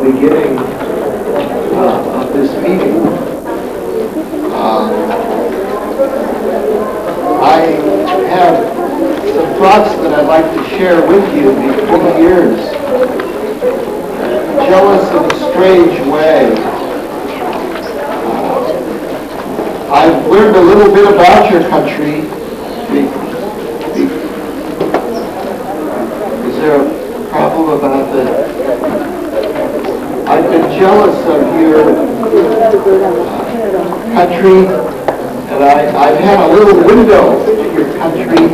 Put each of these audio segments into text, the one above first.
beginning of this meeting. I have some thoughts that I'd like to share with you before years. Jealous in a strange way. I've learned a little bit about your country. Is there a problem about that? I've been jealous of your country, and I've had a little window to your country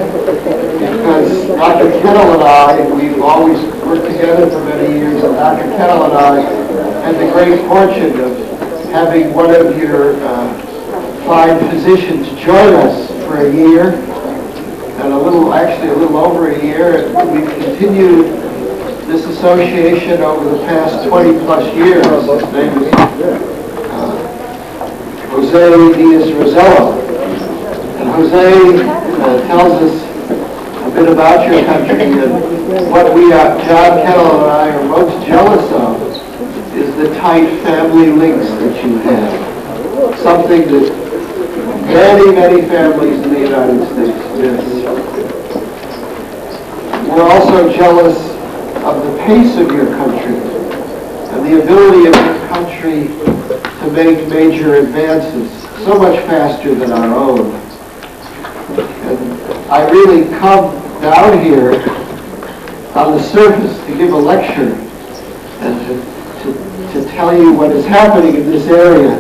because Dr. Kettle and I, we've always worked together for many years, and Dr. Kettle and I had the great fortune of having one of your fine physicians join us for a year, and actually a little over a year, and we've continued this association over the past 20 plus years. His name is Jose Diaz-Rosello. And Jose tells us a bit about your country, and what John Kettle and I are most jealous of is the tight family links that you have. Something that many, many families in the United States miss. We're also jealous of the pace of your country and the ability of your country to make major advances, so much faster than our own. And I really come down here on the surface to give a lecture and to tell you what is happening in this area.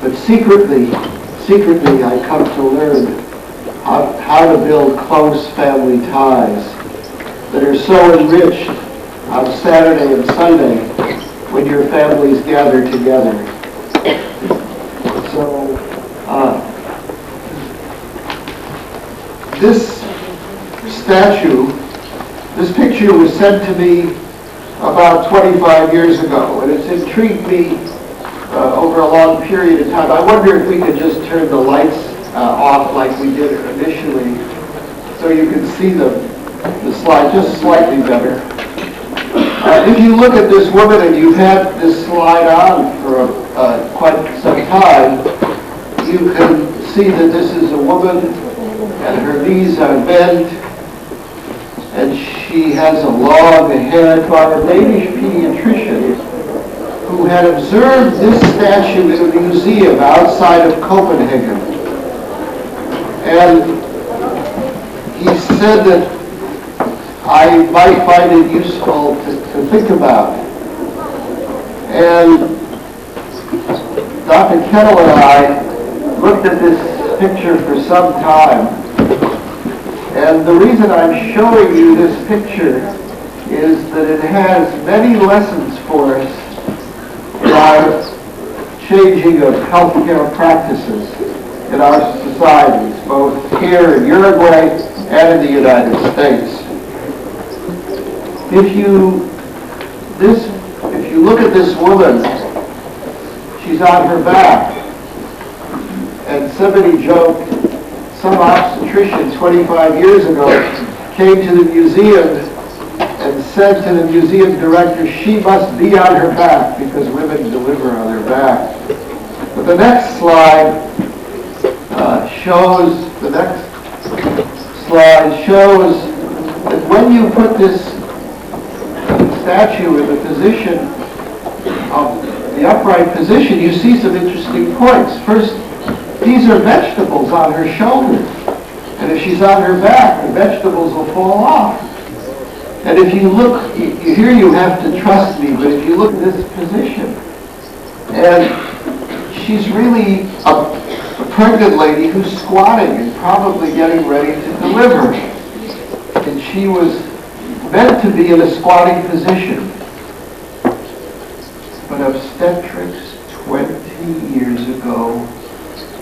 But secretly I come to learn how to build close family ties that are so enriched on Saturday and Sunday when your families gather together. So this picture was sent to me about 25 years ago, and it's intrigued me over a long period of time. I wonder if we could just turn the lights off like we did initially so you can see the slide just slightly better. If you look at this woman, and you've had this slide on for quite some time, you can see that this is a woman and her knees are bent and she has a long hair. A Danish pediatrician who had observed this statue in a museum outside of Copenhagen. And he said that I might find it useful to think about. And Dr. Kettle and I looked at this picture for some time. And the reason I'm showing you this picture is that it has many lessons for us in our changing of healthcare practices in our societies, both here in Uruguay and in the United States. If you look at this woman, she's on her back, and somebody joked, some obstetrician 25 years ago came to the museum and said to the museum director, she must be on her back because women deliver on their back. But the next slide shows that when you put this statue in the position of the upright position, you see some interesting points. First, these are vegetables on her shoulders. And if she's on her back, the vegetables will fall off. And if you look, here you have to trust me, but if you look at this position, and she's really a pregnant lady who's squatting and probably getting ready to deliver. And she was meant to be in a squatting position. But obstetrics 20 years ago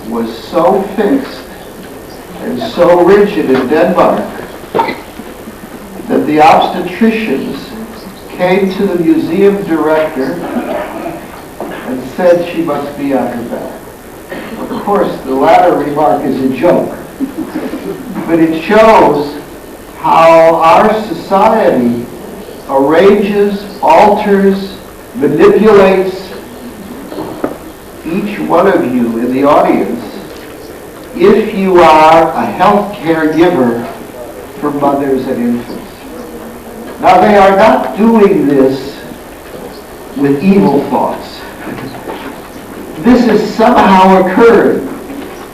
was so fixed and so rigid in Denmark that the obstetricians came to the museum director and said she must be on her back. Of course, the latter remark is a joke, but it shows how our society arranges, alters, manipulates each one of you in the audience if you are a health care giver for mothers and infants. Now, they are not doing this with evil thoughts. This has somehow occurred.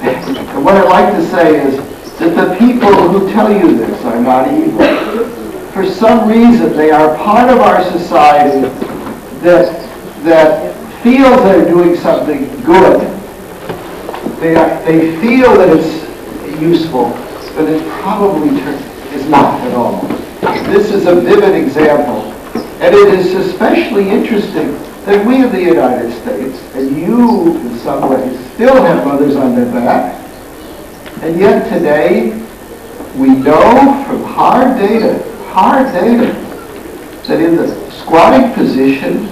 And what I'd like to say is that the people who tell you this are not evil. For some reason, they are part of our society that feels they're doing something good. They feel that it's useful, but it probably is not at all. This is a vivid example. And it is especially interesting that we in the United States, and you in some ways, still have mothers on their back. And yet today, we know from hard data, that in the squatting position,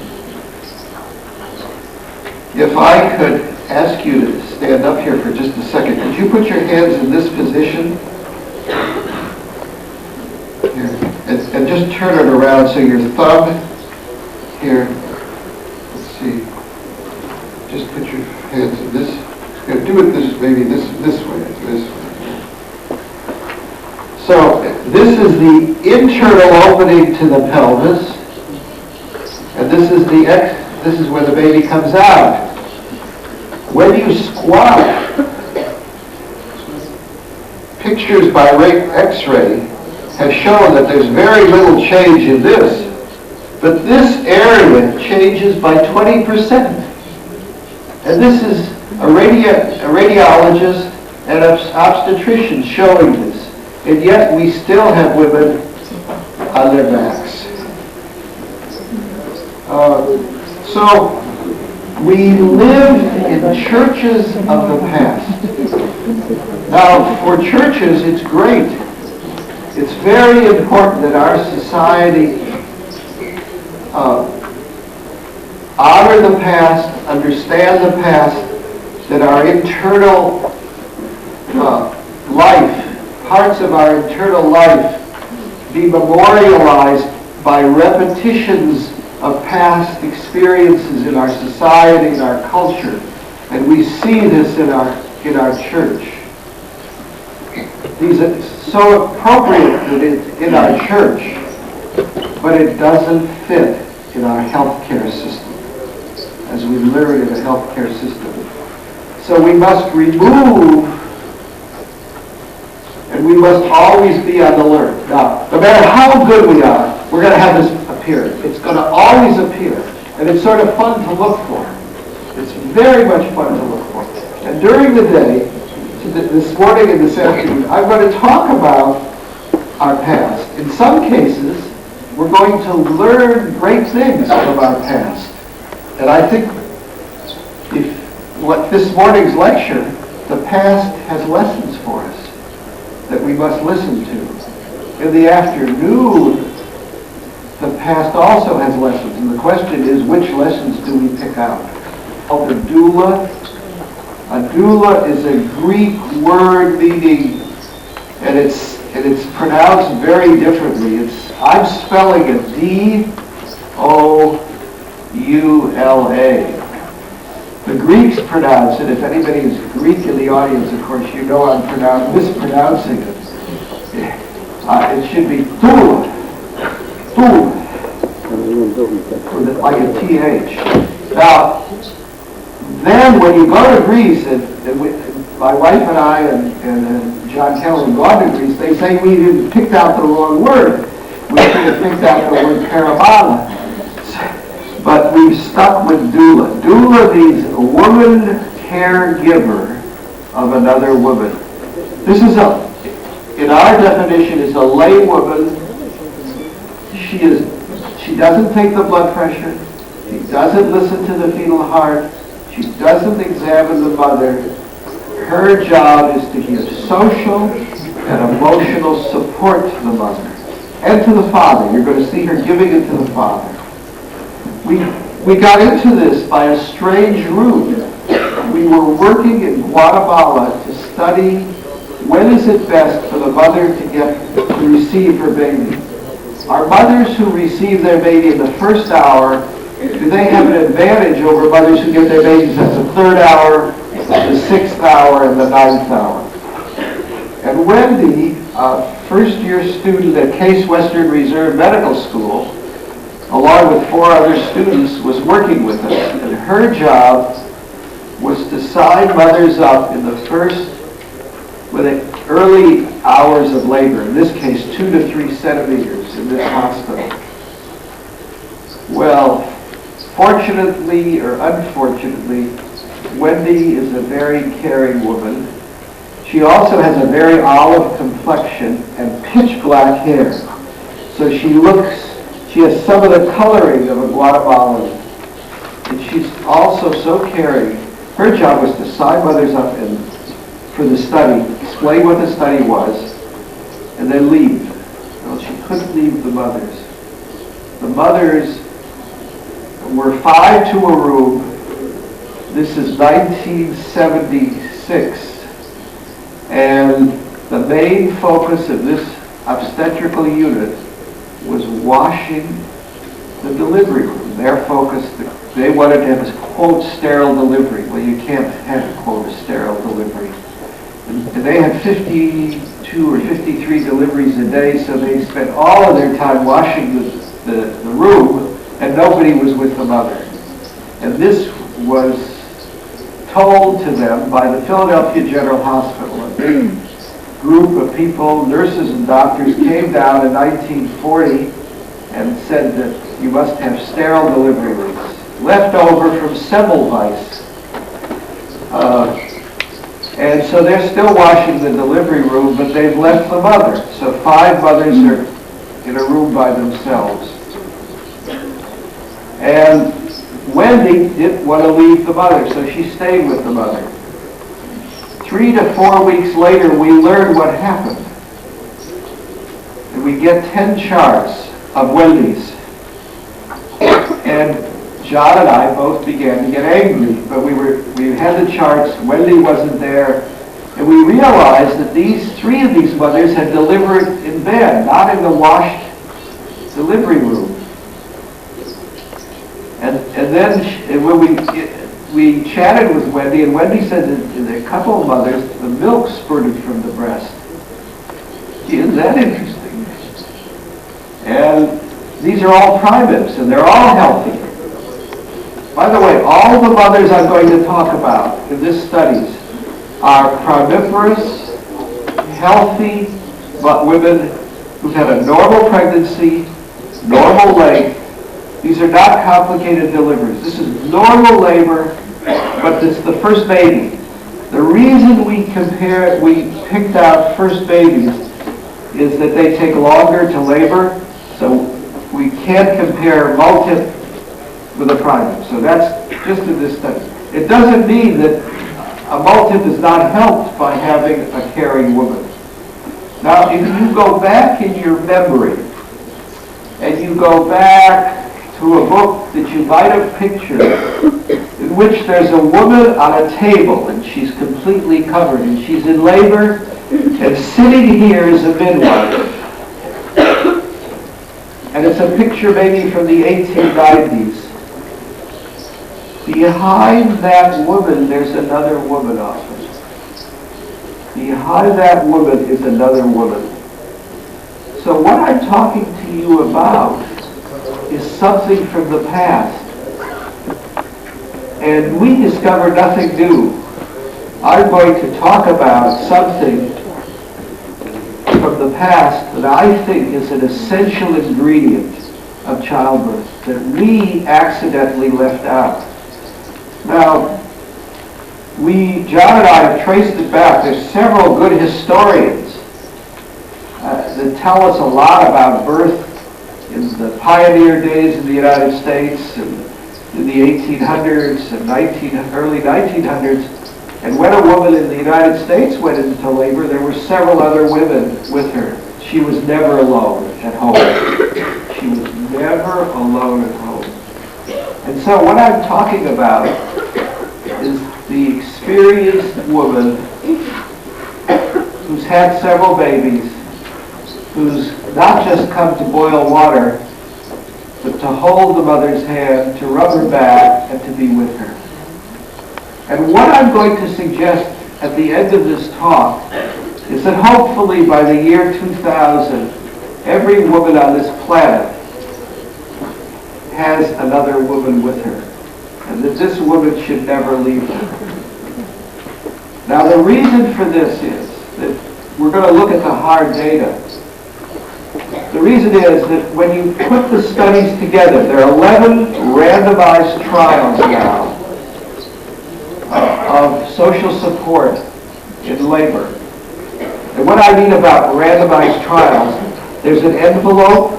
if I could ask you to stand up here for just a second, could you put your hands in this position? Here. And just turn it around so your thumb here. Let's see. Just put your hands in this. Yeah, do it this way. So this is the internal opening to the pelvis, and this is where the baby comes out. When you squat, pictures by X-ray have shown that there's very little change in this, but this area changes by 20%. And this is a radiologist and an obstetrician showing this. And yet we still have women on their backs. So we live in churches of the past. Now, for churches, it's great. It's very important that our society honor the past, understand the past, that our internal life, parts of our internal life, be memorialized by repetitions of past experiences in our society, in our culture. And we see this in our church. These are so appropriate that it's in our church, but it doesn't fit in our healthcare system, as we learn in a healthcare system. So we must remove, and we must always be on the alert. Now, no matter how good we are, we're going to have this appear. It's going to always appear, and it's sort of fun to look for. It's very much fun to look for. And during the day, this morning and this afternoon, I'm going to talk about our past. In some cases, we're going to learn great things from our past. And I think what this morning's lecture, the past has lessons for us that we must listen to. In the afternoon, the past also has lessons. And the question is, which lessons do we pick out? The doula. A doula is a Greek word meaning, and it's pronounced very differently. I'm spelling it D-O-U-L-A. The Greeks pronounce it. If anybody is Greek in the audience, of course, you know I'm mispronouncing it. It should be doula. Doula. Like a T-H. Now, then when you go to Greece, and my wife and I and John Keller have gone to Greece, they say we didn't pick out the wrong word. We should have picked out the word parabala. But we've stuck with doula. Doula means a woman caregiver of another woman. This is in our definition, is a lay woman. She doesn't take the blood pressure. She doesn't listen to the fetal heart. She doesn't examine the mother. Her job is to give social and emotional support to the mother and to the father. You're going to see her giving it to the father. We got into this by a strange route. We were working in Guatemala to study when is it best for the mother to receive her baby. Our mothers who receive their baby in the first hour do they have an advantage over mothers who get their babies at the 3rd hour, the 6th hour, and the 9th hour? And Wendy, a first-year student at Case Western Reserve Medical School, along with 4 other students, was working with us. And her job was to sign mothers up in the with the early hours of labor, in this case 2 to 3 centimeters in this hospital. Well, fortunately or unfortunately, Wendy is a very caring woman. She also has a very olive complexion and pitch black hair. So she has some of the coloring of a Guatemalan. And she's also so caring. Her job was to sign mothers up for the study, explain what the study was, and then leave. Well, she couldn't leave the mothers. The mothers were 5 to a room. This is 1976. And the main focus of this obstetrical unit was washing the delivery room. Their focus, they wanted to have a quote sterile delivery. Well, you can't have quote a sterile delivery. And they had 52 or 53 deliveries a day, so they spent all of their time washing the room, and nobody was with the mother. And this was told to them by the Philadelphia General Hospital. A big group of people, nurses and doctors, came down in 1940 and said that you must have sterile delivery rooms, left over from Semmelweis. And so they're still washing the delivery room, but they've left the mother. So 5 mothers are in a room by themselves. And Wendy didn't want to leave the mother, so she stayed with the mother. 3 to 4 weeks later, we learned what happened. And we get 10 charts of Wendy's. And John and I both began to get angry, but we had the charts, Wendy wasn't there, and we realized that 3 of these mothers had delivered in bed, not in the washed delivery room. And then when we chatted with Wendy, and Wendy said that in a couple of mothers, the milk spurted from the breast. Gee, isn't that interesting? And these are all primates, and they're all healthy. By the way, all the mothers I'm going to talk about in this studies are primiparous, healthy women who've had a normal pregnancy, normal length. These are not complicated deliveries. This is normal labor, but it's the first baby. The reason we picked out first babies is that they take longer to labor, so we can't compare multip with a primate. So that's just in this study. It doesn't mean that a multip is not helped by having a caring woman. Now, if you go back in your memory, and you go back to a book that you might have pictured, in which there's a woman on a table, and she's completely covered, and she's in labor, and sitting here is a midwife. And it's a picture maybe from the 1890s. Behind that woman, there's another woman often. Behind that woman is another woman. So what I'm talking to you about is something from the past. And we discover nothing new. I'm going to talk about something from the past that I think is an essential ingredient of childbirth that we accidentally left out. Now, John and I have traced it back. There's several good historians that tell us a lot about birth in the pioneer days of the United States and in the 1800s and early 1900s. And when a woman in the United States went into labor, there were several other women with her. She was never alone at home. She was never alone at home. And so what I'm talking about is the experienced woman who's had several babies, who's not just come to boil water, but to hold the mother's hand, to rub her back, and to be with her. And what I'm going to suggest at the end of this talk is that hopefully by the year 2000, every woman on this planet has another woman with her, and that this woman should never leave her. Now the reason for this is that we're going to look at the hard data. The reason is that when you put the studies together, there are 11 randomized trials now of social support in labor. And what I mean about randomized trials, there's an envelope,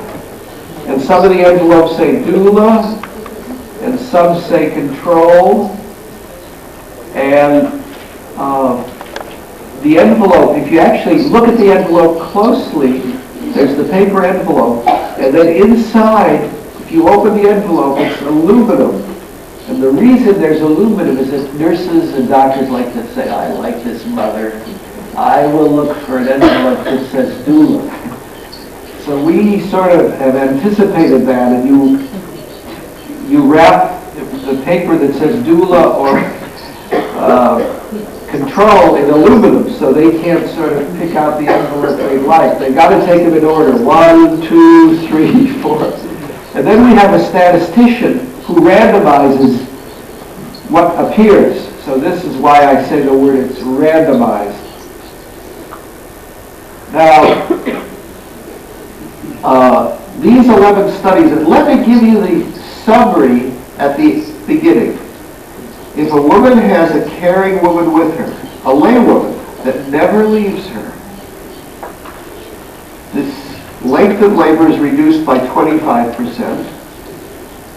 and some of the envelopes say doula, and some say control, and the envelope, if you actually look at the envelope closely, there's the paper envelope, and then inside, if you open the envelope, it's aluminum. And the reason there's aluminum is that nurses and doctors like to say, I like this mother. I will look for an envelope that says doula. So we sort of have anticipated that, and you wrap the paper that says doula or control in aluminum, so they can't sort of pick out the envelope they like. They've got to take them in order, 1, 2, 3, 4. And then we have a statistician who randomizes what appears. So this is why I say the word, it's randomized. Now, these 11 studies, and let me give you the summary at the beginning. If a woman has a caring woman with her, a lay woman that never leaves her, this length of labor is reduced by 25%.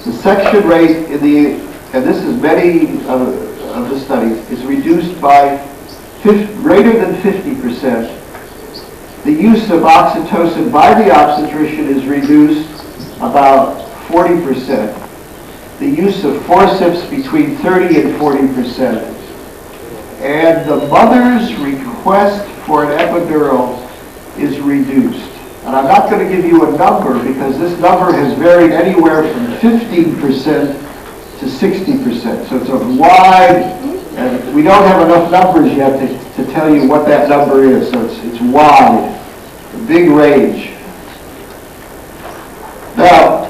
The section rate in the, and this is many of the studies, is reduced by greater than 50%. The use of oxytocin by the obstetrician is reduced about 40%. The use of forceps between 30 and 40%. And the mother's request for an epidural is reduced. And I'm not going to give you a number because this number has varied anywhere from 15% to 60%. So it's a wide, and we don't have enough numbers yet to tell you what that number is. So it's wide, a big range. Now,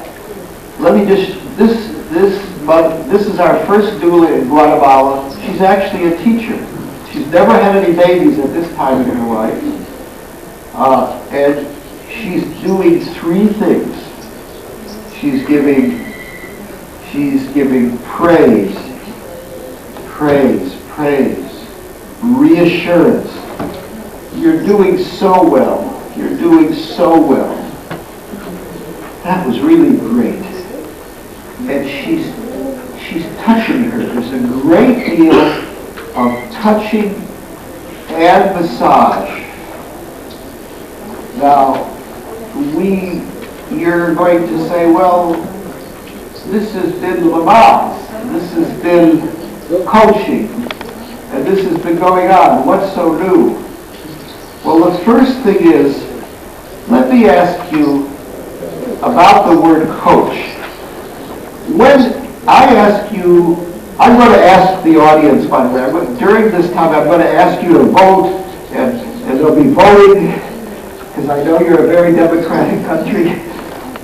let me just, this is our first doula in Guatemala. She's actually a teacher. She's never had any babies at this time in her life. And she's doing 3 things. She's giving praise, reassurance. You're doing so well. You're doing so well. That was really great. And she's touching her. There's a great deal of touching and massage. Now, you're going to say, well, this has been Lamaze, this has been coaching, and this has been going on. What's so new? Well, the first thing is, let me ask you about the word coach. When I ask you, I'm going to ask the audience, by the way, during this time I'm going to ask you to vote, and there'll be voting, because I know you're a very democratic country.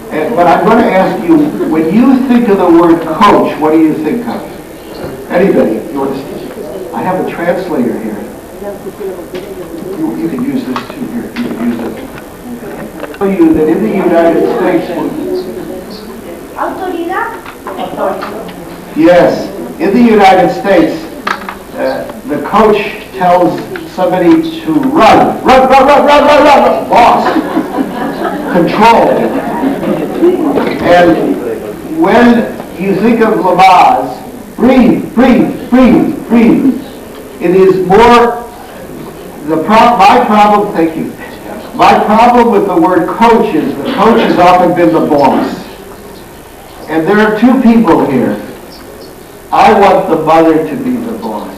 But I'm going to ask you, when you think of the word coach, what do you think of? Anybody? You want to? I have a translator here. You can use this too here. You can use it. I'll tell you that in the United States, yes, in the United States, the coach tells somebody to run, boss, control. And when you think of Lamaze, breathe. It is more, my problem, thank you. My problem with the word coach is the coach has often been the boss. And there are 2 people here. I want the mother to be the boss.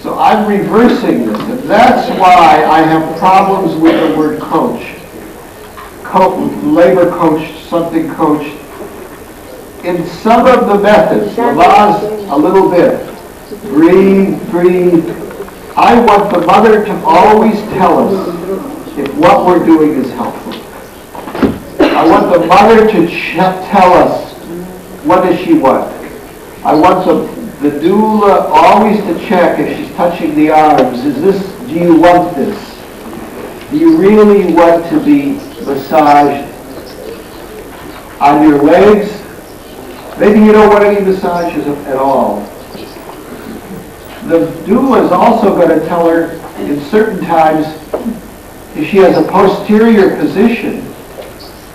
So I'm reversing this, and that's why I have problems with the word coach. labor coached, something coached. In some of the methods, Lamaze a little bit, breathe, breathe. I want the mother to always tell us if what we're doing is helpful. I want the mother to tell us what does she want. I want the doula always to check if she's touching the arms. Do you want this? Do you really want to be massaged on your legs? Maybe you don't want any massages at all. The doula is also going to tell her in certain times if she has a posterior position.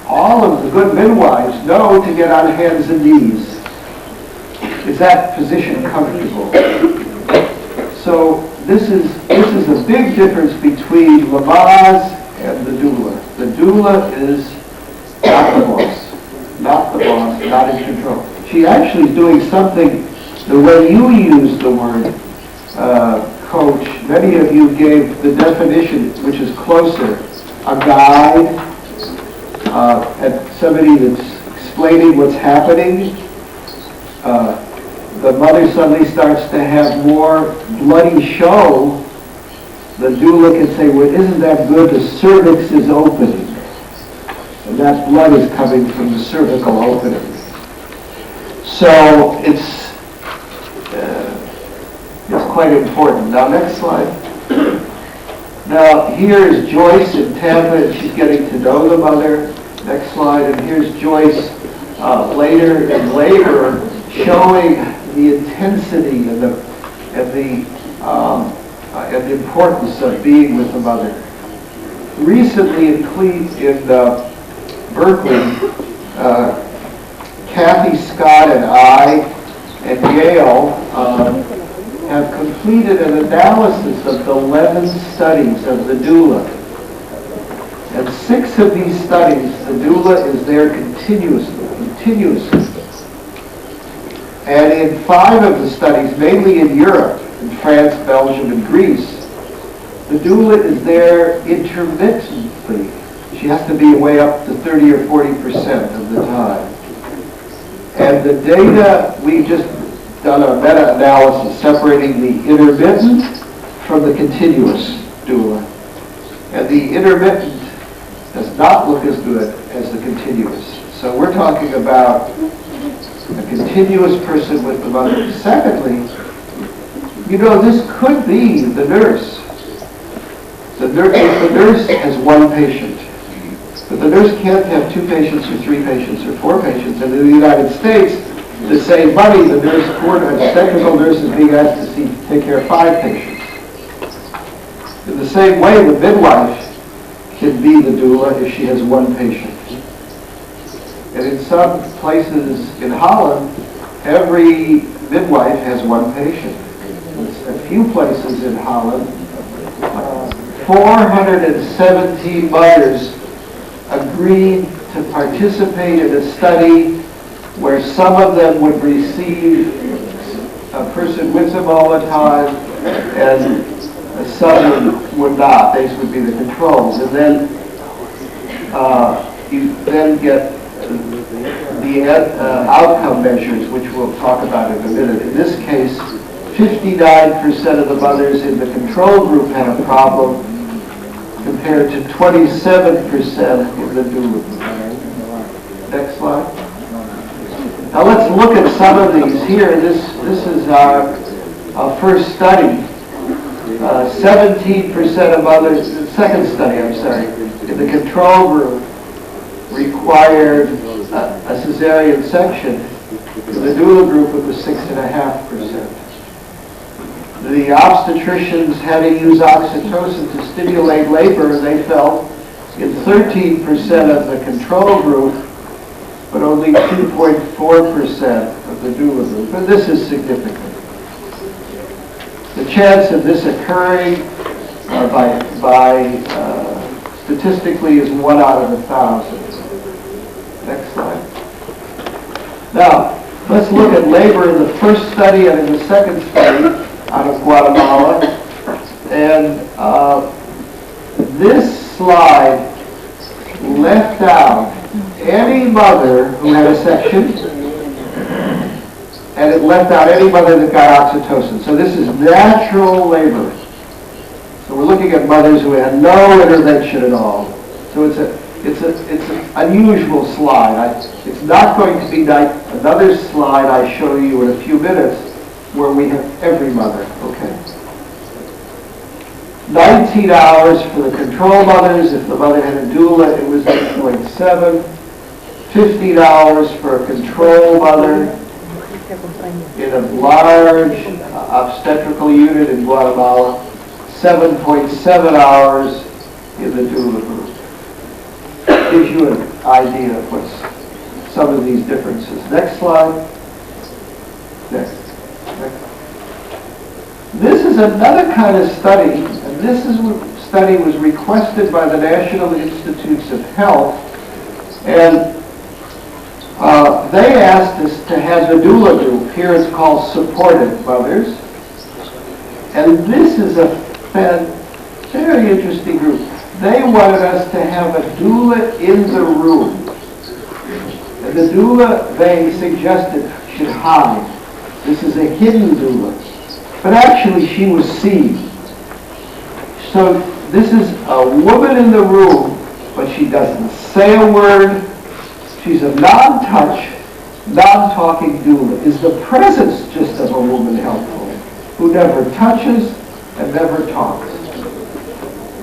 All of the good midwives know to get on hands and knees. Is that position comfortable? So this is a big difference between Lamaze and the doula. The doula is not the boss, not in control. She actually is doing something the way you use the word coach. Many of you gave the definition, which is closer, a guide, and somebody that's explaining what's happening. The mother suddenly starts to have more bloody show. The doula can say, well, isn't that good? The cervix is opening. And that blood is coming from the cervical opening. So it's quite important. Now, next slide. Now, here is Joyce in Tampa, and she's getting to know the mother. Next slide. And here's Joyce later in labor, showing the intensity and the importance of being with the mother. Recently in Berkeley, Kathy Scott and I and Gail have completed an analysis of the 11 studies of the doula. And 6 of these studies, the doula is there continuously. And in 5 of the studies, mainly in Europe, in France, Belgium, and Greece, the doula is there intermittently. She has to be away up to 30 or 40% of the time. And the data, we've just done a meta-analysis separating the intermittent from the continuous doula. And the intermittent does not look as good as the continuous. So we're talking about a continuous person with the mother. Secondly, this could be the nurse. The nurse has one patient. But the nurse can't have 2 patients or 3 patients or 4 patients. And in the United States, to save money, the technical nurse is being asked to take care of 5 patients. In the same way, the midwife can be the doula if she has 1 patient. And in some places in Holland, every midwife has 1 patient. A few places in Holland, 417 mothers agreed to participate in a study where some of them would receive a person with them all the time, and some would not. These would be the controls. And then you then get the outcome measures, which we'll talk about in a minute. In this case, 59% of the mothers in the control group had a problem, compared to 27% in the doula group. Next slide. Now let's look at some of these here. This is our first study. 17% of mothers, second study, in the control group required a cesarean section. In the doula group, it was 6.5%. The obstetricians had to use oxytocin to stimulate labor, and they felt in 13% of the control group, but only 2.4% of the doula group. And this is significant. The chance of this occurring statistically is 1 out of 1,000. Next slide. Now, let's look at labor in the first study and in the second study out of Guatemala. And this slide left out any mother who had a section, and it left out any mother that got oxytocin. So this is natural labor. So we're looking at mothers who had no intervention at all. So it's an unusual slide. It's not going to be another slide I show you in a few minutes where we have every mother, okay? 19 hours for the control mothers. If the mother had a doula, it was 8.7. 15 hours for a control mother in a large obstetrical unit in Guatemala. 7.7 hours in the doula group. Gives you an idea of what's some of these differences. Next slide. Next. This is another kind of study, and this study was requested by the National Institutes of Health, and they asked us to have a doula group. Here it's called supported mothers, and this is a very interesting group. They wanted us to have a doula in the room. And the doula, they suggested, should hide. This is a hidden doula. But actually, she was seen. So this is a woman in the room, but she doesn't say a word. She's a non-touch, non-talking doula. Is the presence just of a woman helpful who never touches and never talks?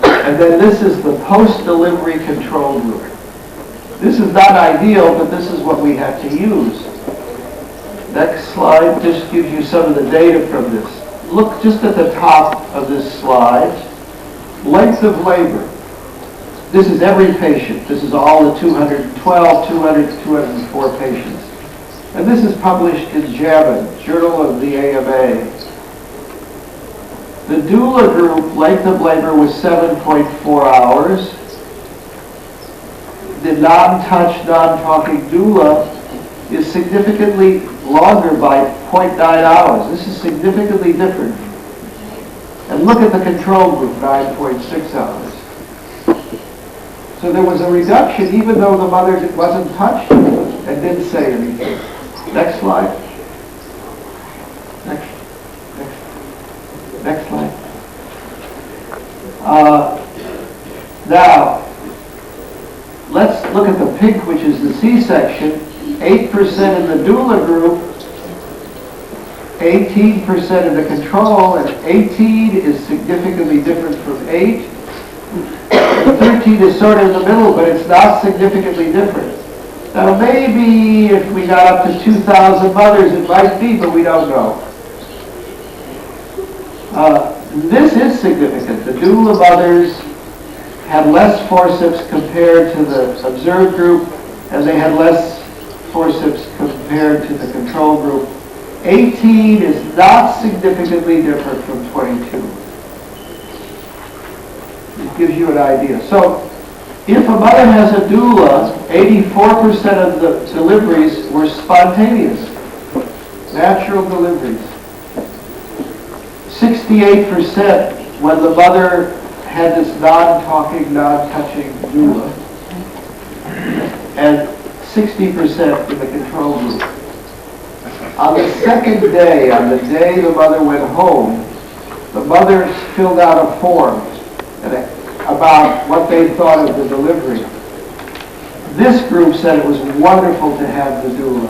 And then this is the post-delivery control group. This is not ideal, but this is what we had to use. Next slide just gives you some of the data from this. Look just at the top of this slide. Length of labor. This is every patient. This is all the 212, 204 patients. And this is published in JAMA, Journal of the AMA. The doula group, length of labor was 7.4 hours. The non-touch, non-talking doula is significantly longer by 0.9 hours. This is significantly different. And look at the control group, 9.6 hours. So there was a reduction even though the mother wasn't touched and didn't say anything. Next slide. Next slide. Now, let's look at the pink, which is the C-section. 8% in the doula group, 18% in the control, and 18 is significantly different from 8. 13 is sort of in the middle, but it's not significantly different. Now, maybe if we got up to 2,000 mothers, it might be, but we don't know. This is significant. The doula mothers had less forceps compared to the observed group, and they had less forceps compared to the control group. 18 is not significantly different from 22. It gives you an idea. So, if a mother has a doula, 84% of the deliveries were spontaneous, natural deliveries. 68% when the mother had this non-talking, non-touching doula, and 60% in the control group. On the second day, on the day the mother went home, the mothers filled out a form about what they thought of the delivery. This group said it was wonderful to have the doula.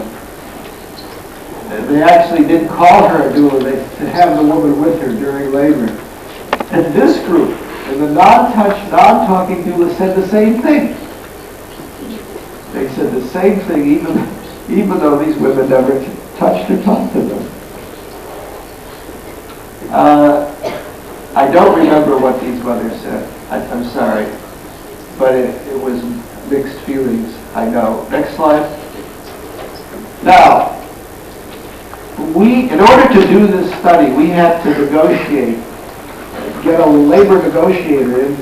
They actually didn't call her a doula, they to have the woman with her during labor. And this group, and the non-touch, non-talking doula, said the same thing. They said the same thing even though these women never touched or talked to them. I don't remember what these mothers said. I'm sorry. But it was mixed feelings, I know. Next slide. Now, in order to do this study, we had to negotiate, get a labor negotiator in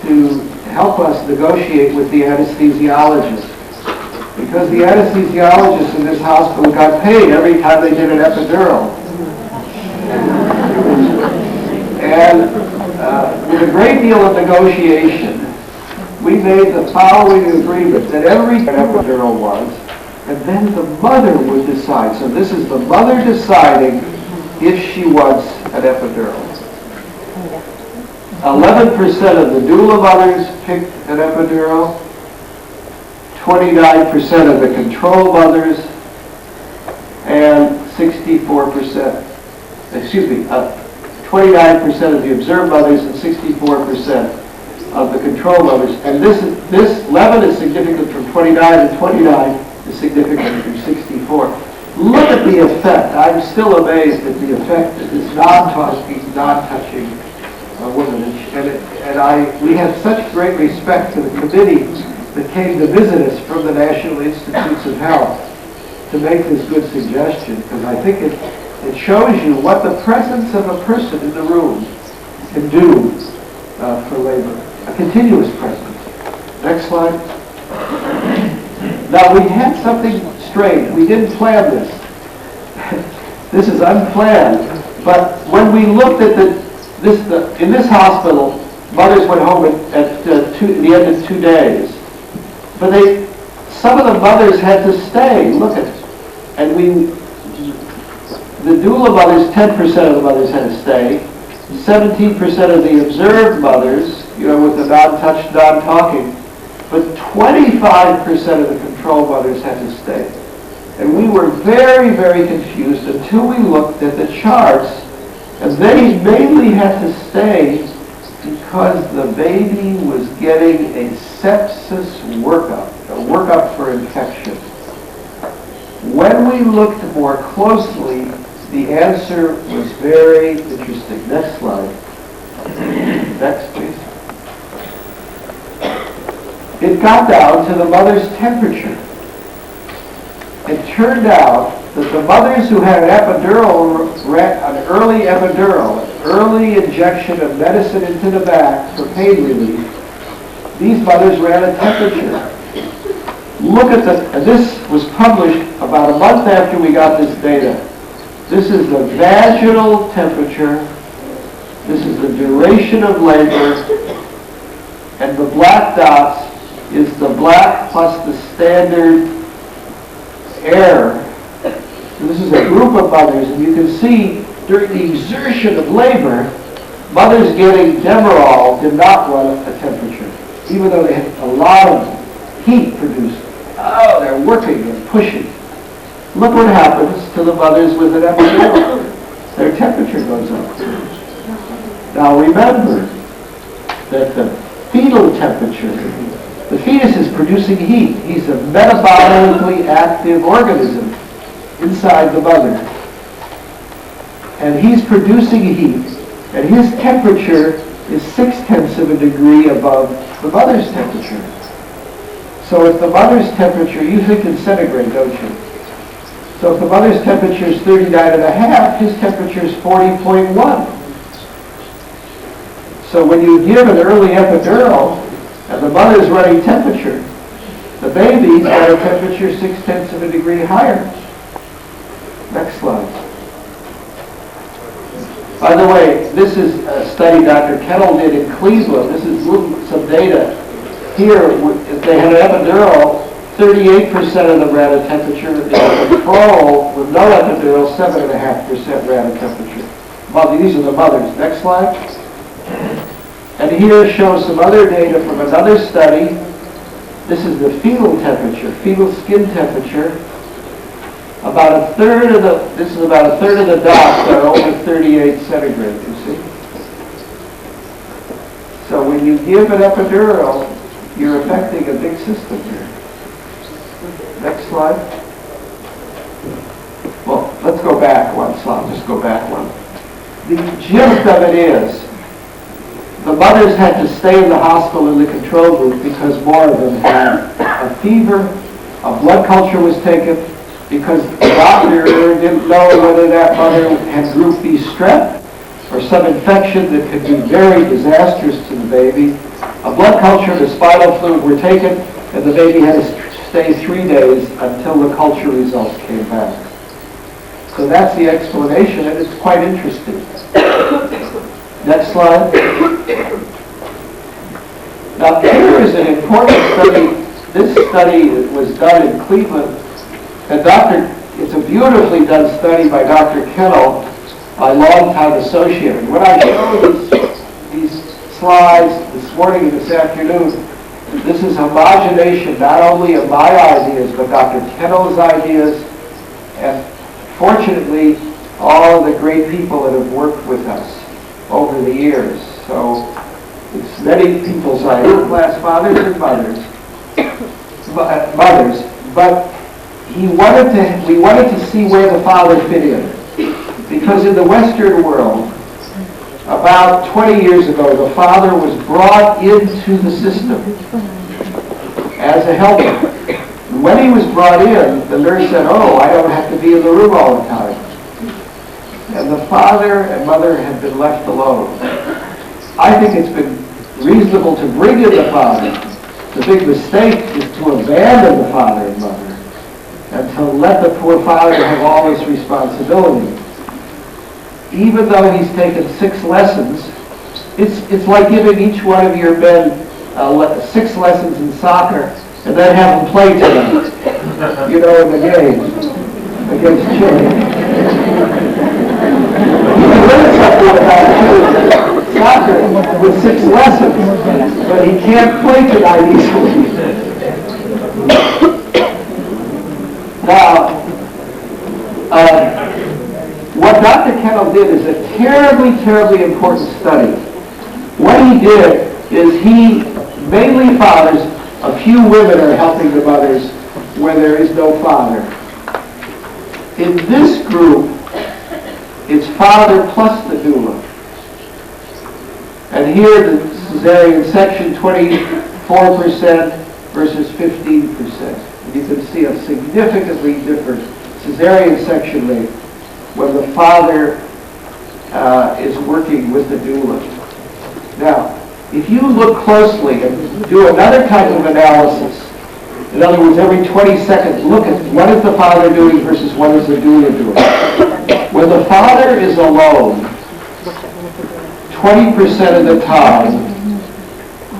to help us negotiate with the anesthesiologist. Because the anesthesiologists in this hospital got paid every time they did an epidural. And with a great deal of negotiation, we made the following agreement that every epidural was, and then the mother would decide. So this is the mother deciding if she wants an epidural. 11% of the doula mothers picked an epidural, 29% of the control mothers, and 64%, 29% of the observed mothers and 64% of the control mothers. And this 11 is significant from 29 and 29 is significant from 64. Look at the effect. I'm still amazed at the effect that this non-touching woman. We have such great respect for the committee that came to visit us from the National Institutes of Health to make this good suggestion, because I think it shows you what the presence of a person in the room can do for labor. A continuous presence. Next slide. Now we had something strange. We didn't plan this. This is unplanned. But when we looked at in this hospital, mothers went home at the end of 2 days. But some of the mothers had to stay. Look at it. And the doula mothers, 10% of the mothers had to stay. 17% of the observed mothers, with the non-touch, non-talking, but 25% of the control mothers had to stay. And we were very, very confused until we looked at the charts, and they mainly had to stay because the baby was getting a sepsis workup, a workup for infection. When we looked more closely, the answer was very interesting. Next slide. Next, please. It got down to the mother's temperature. It turned out that the mothers who had an early epidural, an early injection of medicine into the back for pain relief, these mothers ran a temperature. Look at and this was published about a month after we got this data. This is the vaginal temperature. This is the duration of labor. And the black dots is the black plus the standard error. So this is a group of mothers, and you can see during the exertion of labor, mothers getting Demerol did not run a temperature, even though they had a lot of heat produced. Oh, they're working and pushing. Look what happens to the mothers with an epidural. Their temperature goes up. Now remember that the fetal temperature, the fetus is producing heat. He's a metabolically active organism inside the mother. And he's producing heat, and his temperature is 0.6 of a degree above the mother's temperature. So if the mother's temperature, you think in centigrade, don't you? So if the mother's temperature is 39.5, his temperature is 40.1. So when you give an early epidural, and the mother's running temperature, the baby's got a temperature 0.6 of a degree higher. Next slide. By the way, this is a study Dr. Kettle did in Cleveland. This is some data. Here, if they had an epidural, 38% of them ran a temperature. In control, with no epidural, 7.5% ran a temperature. These are the mothers. Next slide. And here shows some other data from another study. This is the fetal temperature, fetal skin temperature. This is about a third of the dots are over 38 centigrade, you see. So when you give an epidural, you're affecting a big system here. Next slide. Well, let's go back one slide. Just go back one. The gist of it is, the mothers had to stay in the hospital in the control group because more of them had a fever, a blood culture was taken, because the doctor didn't know whether that mother had group B strep or some infection that could be very disastrous to the baby. A blood culture and a spinal fluid were taken, and the baby had to stay 3 days until the culture results came back. So that's the explanation, and it's quite interesting. Next slide. Now here there is an important study. This study was done in Cleveland, and it's a beautifully done study by Dr. Kennel, my longtime associate. And when I show these slides this morning and this afternoon, this is homogenation not only of my ideas, but Dr. Kennel's ideas, and fortunately, all the great people that have worked with us over the years. So it's many people's ideas, class fathers and mothers, but we wanted to see where the father fit in. Because in the Western world, about 20 years ago, the father was brought into the system as a helper. When he was brought in, the nurse said, "Oh, I don't have to be in the room all the time." And the father and mother have been left alone. I think it's been reasonable to bring in the father. The big mistake is to abandon the father and mother and to let the poor father have all this responsibility. Even though he's taken 6 lessons, it's like giving each one of your men 6 lessons in soccer and then have them play tonight, in the game against Chile. You can learn something about soccer with 6 lessons, but he can't play tonight easily. Now, what Dr. Kennel did is a terribly, terribly important study. What he did is mainly fathers, a few women are helping the mothers where there is no father. In this group, it's father plus the doula. And here the cesarean section, 24% versus 15%. And you can see a significantly different cesarean section rate when the father is working with the doula. Now, if you look closely and do another type of analysis, in other words, every 20 seconds, look at what is the father doing versus what is the doula doing. When the father is alone, 20% of the time,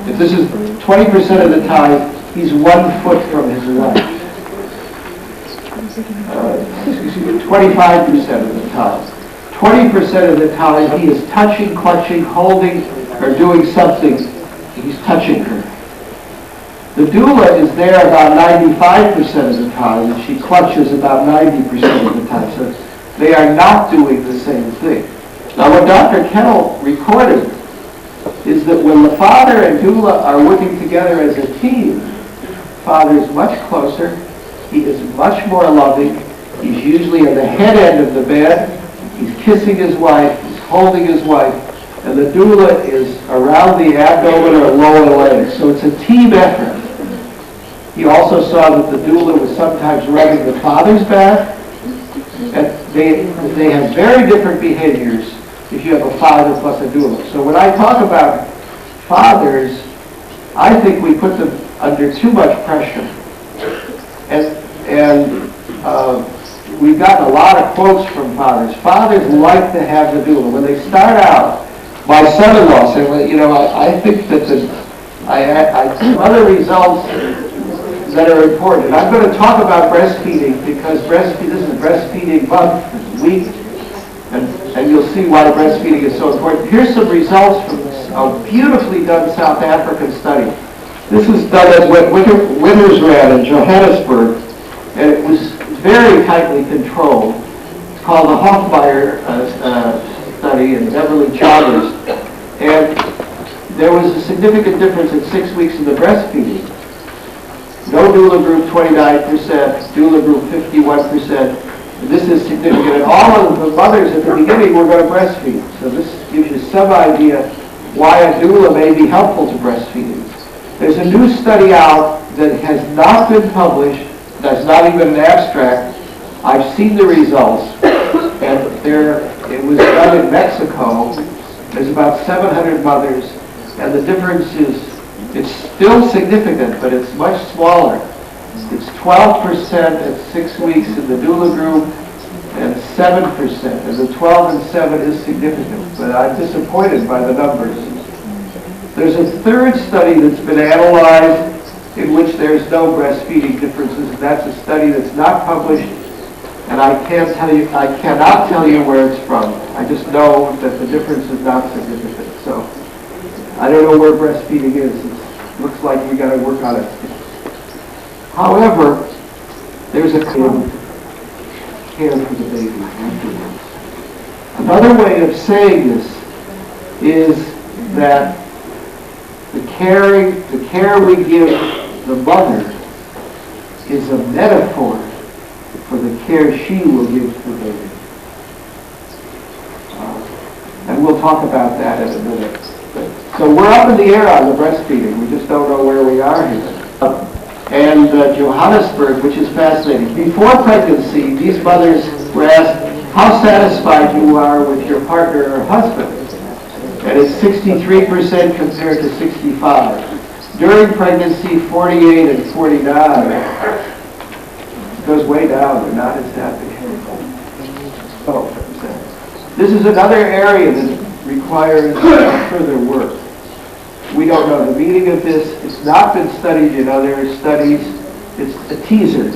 if this is 20% of the time, he's 1 foot from his wife. 25% of the time. 20% of the time, he is touching, clutching, holding, or doing something. He's touching her. The doula is there about 95% of the time, and she clutches about 90% of the time. So they are not doing the same thing. Now, what Dr. Kennel recorded is that when the father and doula are working together as a team, father is much closer, he is much more loving, he's usually at the head end of the bed, he's kissing his wife, he's holding his wife, and the doula is around the abdomen or lower legs. So it's a team effort. He also saw that the doula was sometimes rubbing the father's back, and they have very different behaviors if you have a father plus a doula. So when I talk about fathers, I think we put them under too much pressure. And we've gotten a lot of quotes from fathers. Fathers like to have the doula. When they start out, my son-in-law said, well, I think that some other results that are important. And I'm going to talk about breastfeeding because this is breastfeeding month, week, and you'll see why breastfeeding is so important. Here's some results from a beautifully done South African study. This was done at Winters ran in Johannesburg, and it was very tightly controlled. It's called the Hoffmeyer study in Beverly Chalmers. And there was a significant difference at 6 weeks in the breastfeeding. No doula group 29%, doula group 51%. This is significant. And all of the mothers at the beginning were going to breastfeed. So this gives you some idea why a doula may be helpful to breastfeeding. There's a new study out that has not been published, that's not even an abstract. I've seen the results, and it was done in Mexico. There's about 700 mothers, and the difference is, it's still significant, but it's much smaller. It's 12% at 6 weeks in the doula group, and 7%. And the 12 and 7 is significant, but I'm disappointed by the numbers. There's a third study that's been analyzed in which there's no breastfeeding differences, and that's a study that's not published, and I cannot tell you where it's from. I just know that the difference is not significant. So I don't know where breastfeeding is. It looks like we got to work on it. However, there's a care for the baby afterwards. Another way of saying this is that the care we give the mother is a metaphor for the care she will give to the baby. And we'll talk about that in a minute. So we're up in the air on the breastfeeding. We just don't know where we are here. And Johannesburg, which is fascinating. Before pregnancy, these mothers were asked how satisfied you are with your partner or husband. And it's 63% compared to 65. During pregnancy, 48 and 49. It goes way down. They're not as happy. This is another area that requires further work. We don't know the meaning of this. It's not been studied in other studies. It's a teaser.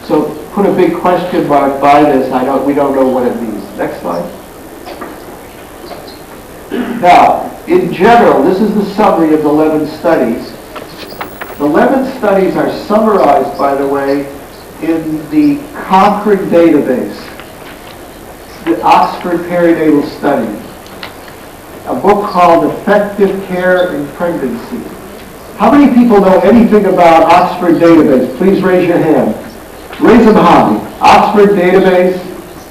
So put a big question mark by this. We don't know what it means. Next slide. Now, in general, this is the summary of the 11 studies. The 11 studies are summarized, by the way, in the Cochrane database, the Oxford Perinatal Study, a book called Effective Care in Pregnancy. How many people know anything about Oxford database? Please raise your hand. Raise them high. Oxford database,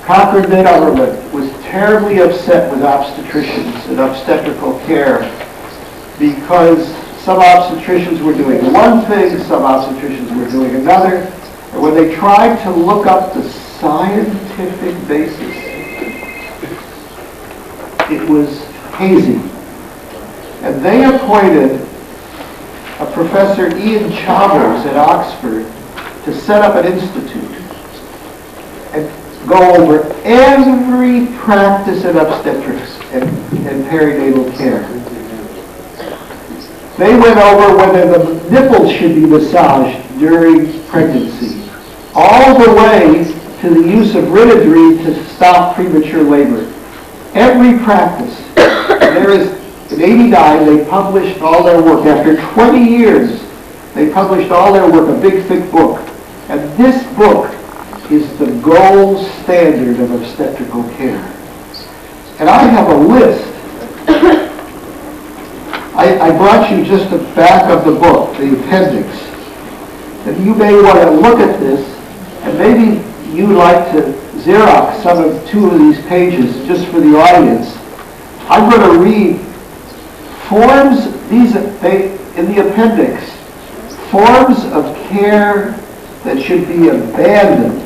Cochrane government was terribly upset with obstetricians and obstetrical care because some obstetricians were doing one thing, some obstetricians were doing another, and when they tried to look up the scientific basis, it was hazy. And they appointed a Professor Ian Chalmers at Oxford to set up an institute and go over every practice in obstetrics and perinatal care. They went over whether the nipples should be massaged during pregnancy, all the way to the use of Rinodrine to stop premature labor. Every practice. There is, in 89, they published all their work. After 20 years, they published all their work, a big, thick book. And this book is the gold standard of obstetrical care. And I have a list. I brought you just the back of the book, the appendix. And you may want to look at this, and maybe you'd like to Xerox two of these pages just for the audience. I'm going to read forms, in the appendix, forms of care that should be abandoned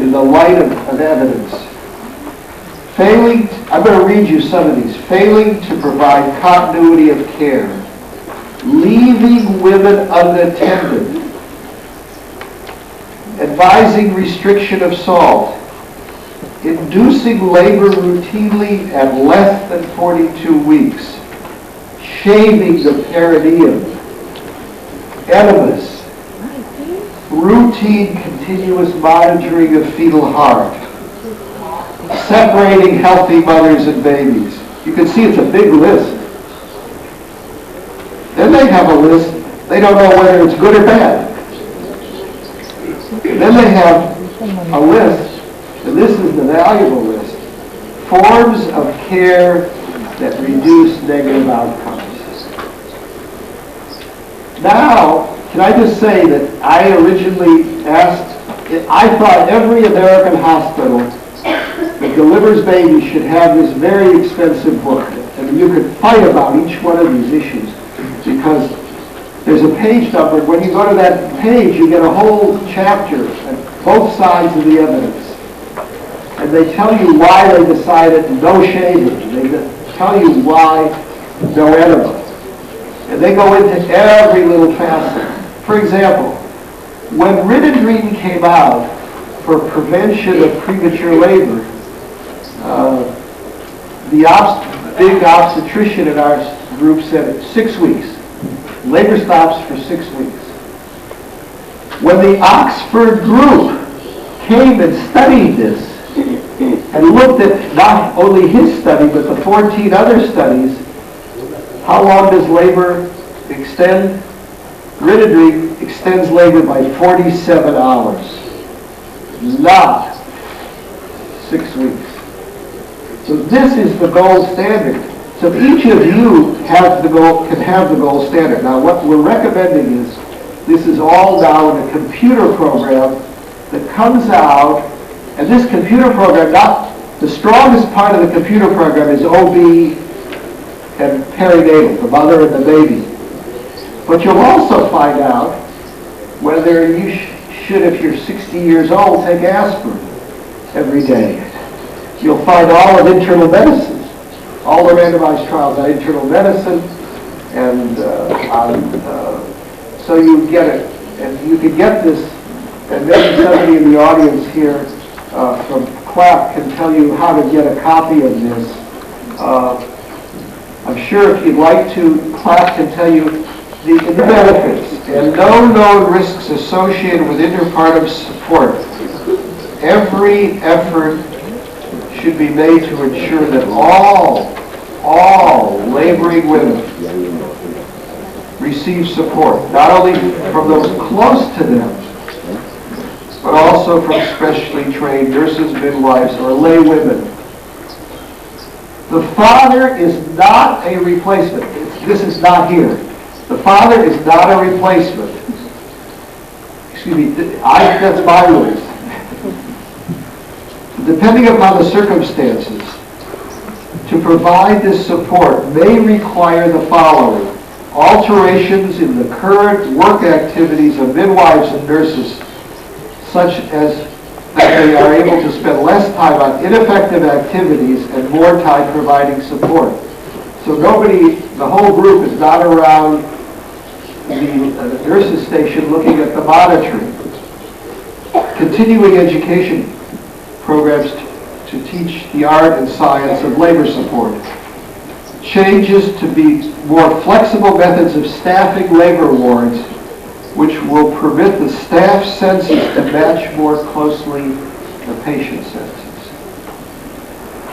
in the light of evidence. I'm going to read you some of these. Failing to provide continuity of care, leaving women unattended, advising restriction of salt, inducing labor routinely at less than 42 weeks, shaving the perineum, enemas, routine continuous monitoring of fetal heart, separating healthy mothers and babies. You can see it's a big list. Then they have a list. They don't know whether it's good or bad. And then they have a list, and this is the valuable list, forms of care that reduce negative outcomes. Now, can I just say that I originally I thought every American hospital that delivers babies should have this very expensive book. And you could fight about each one of these issues because there's a page number. When you go to that page, you get a whole chapter at both sides of the evidence. And they tell you why they decided no shaving. They tell you why no enema. And they go into every little facet. For example, when Rinodrine came out for prevention of premature labor, big obstetrician in our group said 6 weeks. Labor stops for 6 weeks. When the Oxford group came and studied this and looked at not only his study but the 14 other studies, how long does labor extend? Grididry extends labor by 47 hours, not 6 weeks. So this is the gold standard. So each of you has the gold, can have the gold standard. Now what we're recommending is, this is all now in a computer program that comes out, and this computer program, not the strongest part of the computer program is OB and perinatal, the mother and the baby. But you'll also find out whether you should, if you're 60 years old, take aspirin every day. You'll find all of internal medicine, all the randomized trials on internal medicine, and so you get it. And you can get this, and maybe somebody in the audience here from CLAP can tell you how to get a copy of this. I'm sure if you'd like to, CLAP can tell you the benefits and no known risks associated with interpartum support. Every effort should be made to ensure that all laboring women receive support, not only from those close to them, but also from specially trained nurses, midwives, or lay women. The father is not a replacement. This is not here. The father is not a replacement. Excuse me, that's my words. Depending upon the circumstances, to provide this support may require the following: alterations in the current work activities of midwives and nurses, such as that they are able to spend less time on ineffective activities and more time providing support. So nobody, the whole group is not around the nurse's station looking at the monitoring. Continuing education programs to teach the art and science of labor support. Changes to be more flexible methods of staffing labor wards, which will permit the staff census to match more closely the patient census.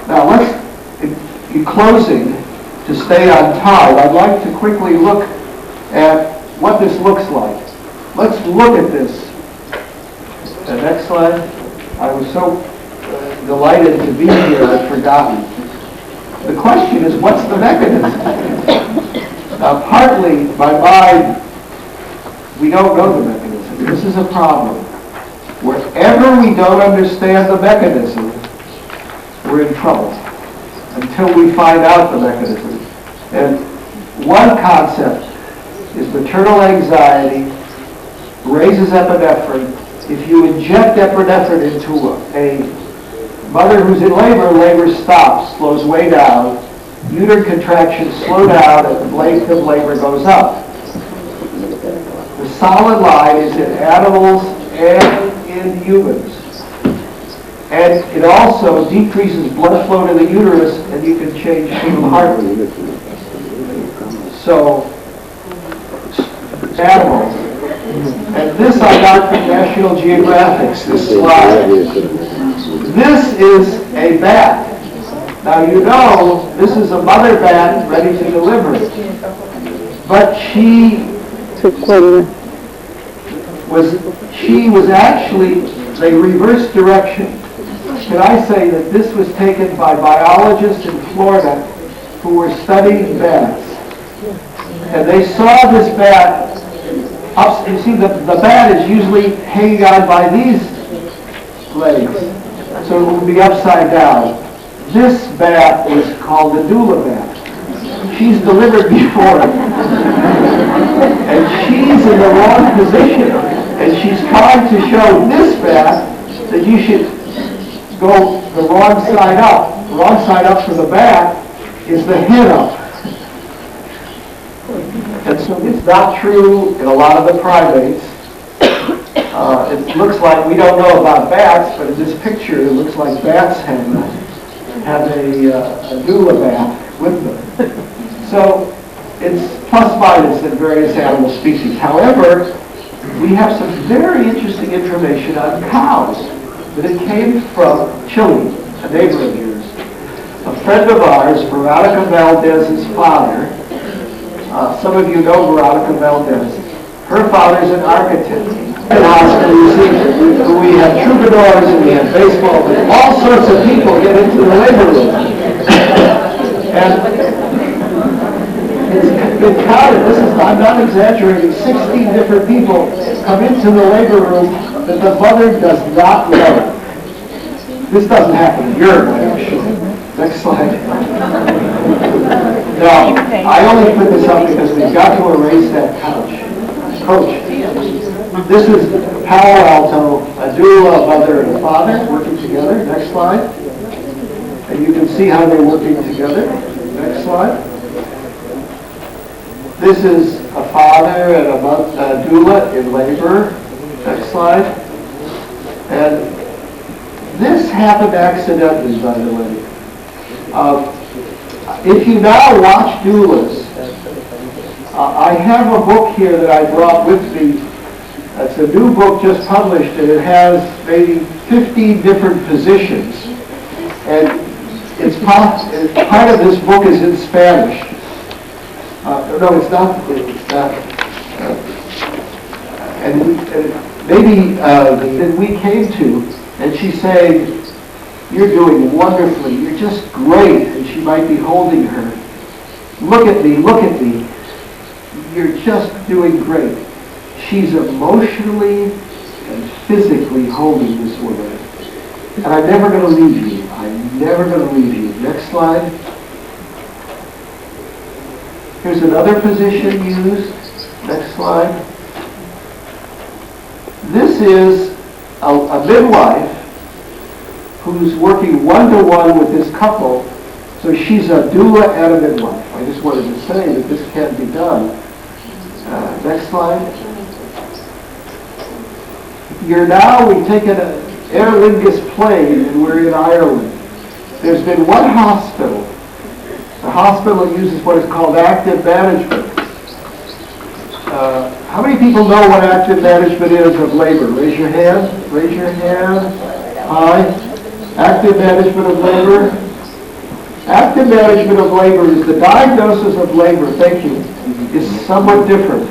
Now let's, in closing, to stay on time, I'd like to quickly look at what this looks like. Let's look at this. The next slide. I was so delighted to be here, I'd forgotten. The question is, what's the mechanism? Now, partly, my mind, we don't know the mechanism. This is a problem. Wherever we don't understand the mechanism, we're in trouble until we find out the mechanism. And one concept is maternal anxiety raises epinephrine. If you inject epinephrine into a mother who's in labor, labor stops, slows way down, uterine contractions slow down, and the length of labor goes up. The solid line is in animals and in humans. And it also decreases blood flow to the uterus, and you can change fetal heart rate. So, animals. And this I got from National Geographic, this slide. This is a bat. Now you know, this is a mother bat ready to deliver. But she was actually a reverse direction. Can I say that this was taken by biologists in Florida who were studying bats. And they saw this bat. You see, the bat is usually hanging on by these legs, so it will be upside down. This bat is called the doula bat. She's delivered before, and she's in the wrong position, and she's trying to show this bat that you should go the wrong side up. The wrong side up for the bat is the head up. And so it's not true in a lot of the primates. It looks like, we don't know about bats, but in this picture it looks like bats have a doula bat. with them. So it's plus minus in various animal species. However, we have some very interesting information on cows. But it came from Chile, a neighbor of yours. A friend of ours, Veronica Valdez's father, some of you know Veronica Valdez. Her father's an architect. In hospital, you see, we have troubadours and we have baseball, and all sorts of people get into the labor room. And it's been counted, I'm not exaggerating, 16 different people come into the labor room that the mother does not know. This doesn't happen in Europe, I'm sure. Next slide. Now, I only put this up because we've got to erase that coach. This is Palo Alto, a doula, a mother, and a father working together. Next slide. And you can see how they're working together. Next slide. This is a father and a doula in labor. Next slide. And this happened accidentally, by the way. If you now watch doulas, I have a book here that I brought with me. It's a new book just published, and it has maybe 15 different positions. And it's part of this book is in Spanish. No, it's not. It's not. And we came to, and she's saying, "You're doing wonderfully. You're just great." And she might be holding her. Look at me. Look at me. You're just doing great. She's emotionally and physically holding this woman. And I'm never going to leave you. I'm never going to leave you. Next slide. Here's another position used. Next slide. This is a midwife who's working one-to-one with this couple. So she's a doula and a midwife. I just wanted to say that this can be done. Next slide. We've taken an Aer Lingus plane and we're in Ireland. There's been one hospital. The hospital uses what is called active management. How many people know what active management is of labor? Raise your hand. Raise your hand. Hi. Active management of labor. Active management of labor is the diagnosis of labor, thank you, is somewhat different.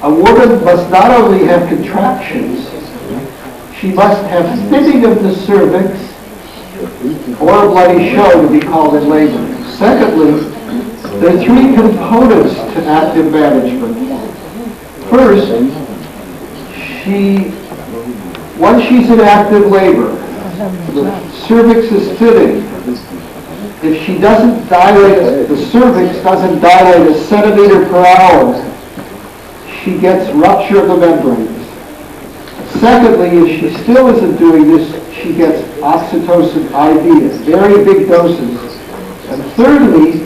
A woman must not only have contractions, she must have thinning of the cervix or a bloody show to be called in labor. Secondly, there are three components to active management. First, once she's in active labor, the cervix is thinning. If she doesn't dilate, the cervix doesn't dilate a centimeter per hour, she gets rupture of the membranes. Secondly, if she still isn't doing this, she gets oxytocin IV, very big doses. And thirdly,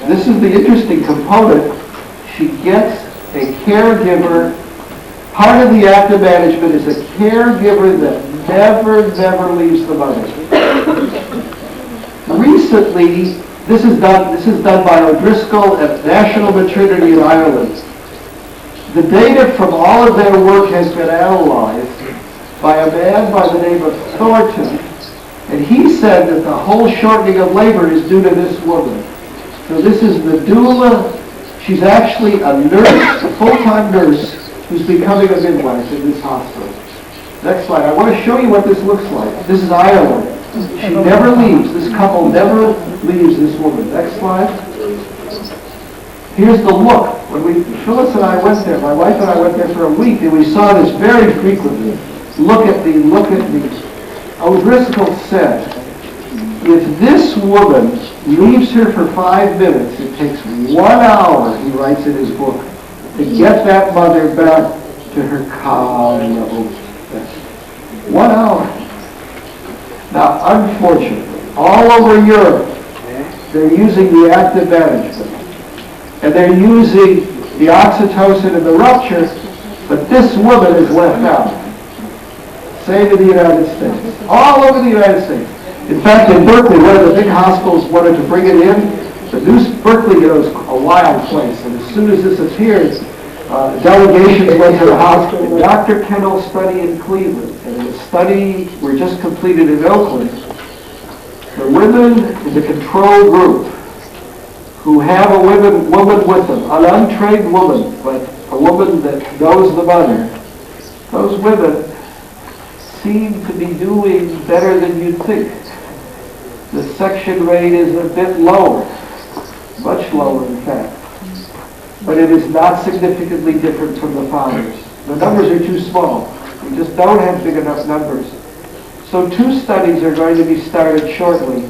this is the interesting component, she gets a caregiver. Part of the active management is a caregiver that never leaves the mother. Recently, this is done by O'Driscoll at National Maternity in Ireland. The data from all of their work has been analyzed by a man by the name of Thornton, and he said that the whole shortening of labor is due to this woman. So this is the doula. She's actually a nurse, a full-time nurse, who's becoming a midwife in this hospital. Next slide. I want to show you what this looks like. This is Ireland. She never leaves. This couple never leaves this woman. Next slide. Here's the look. When Phyllis and I went there, my wife and I went there for a week, and we saw this very frequently. Look at me, look at me. O'Driscoll said, if this woman leaves her for 5 minutes, it takes 1 hour, he writes in his book, to get that mother back to her calm level. 1 hour. Now, unfortunately, all over Europe, they're using the active management. And they're using the oxytocin and the rupture, but this woman is left out. Same in the United States. All over the United States. In fact, in Berkeley, one of the big hospitals wanted to bring it in, but Berkeley, is a wild place, and as soon as this appeared, delegations went to the hospital. Dr. Kendall's study in Cleveland, and the study we just completed in Oakland, the women in the control group who have a woman with them, an untrained woman, but a woman that knows the mother, those women seem to be doing better than you'd think. The section rate is a bit lower, much lower in fact, but it is not significantly different from the fathers. The numbers are too small. We just don't have big enough numbers. So 2 studies are going to be started shortly,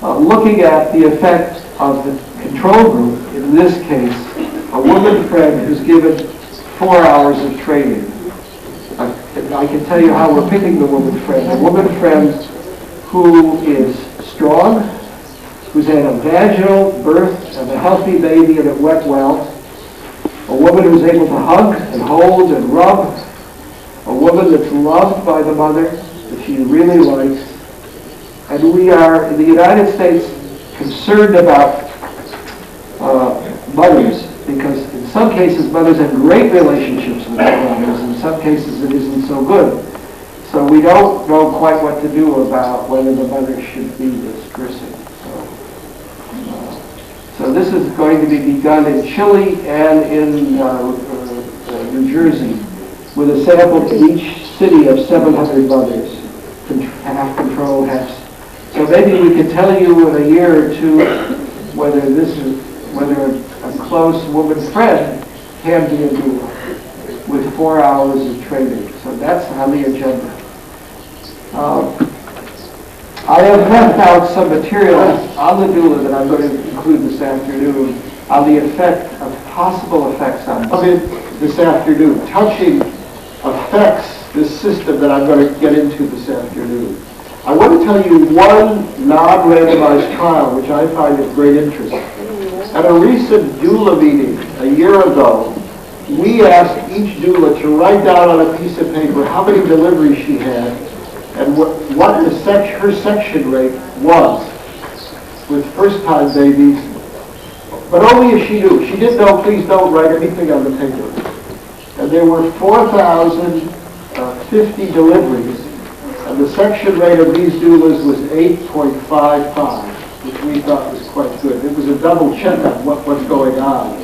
looking at the effect of the control group, in this case, a woman friend who's given 4 hours of training. I can tell you how we're picking the woman friend. A woman friend who is strong, who's had a vaginal birth of a healthy baby and it went well, a woman who's able to hug and hold and rub, a woman that's loved by the mother, that she really likes. And we are, in the United States, concerned about mothers, because in some cases mothers have great relationships with their mothers, in some cases it isn't so good. So we don't know quite what to do about whether the mother should be this person. So this is going to be begun in Chile and in New Jersey, with a sample to each city of 700 mothers, half control, half. So maybe we can tell you in a year or two whether a close woman friend can be a doula with 4 hours of training. So that's on the agenda. I have left out some material on the doula that I'm going to include this afternoon on the effect of possible effects on this afternoon. Touching affects this system that I'm going to get into this afternoon. I want to tell you one non-randomized trial which I find of great interest. At a recent doula meeting a year ago, we asked each doula to write down on a piece of paper how many deliveries she had and what her section rate was with first-time babies, but only if she knew. She didn't know, please don't write anything on the paper. And there were 4,050 deliveries, and the section rate of these doulas was 8.55, which we thought was quite good. It was a double check on what's going on.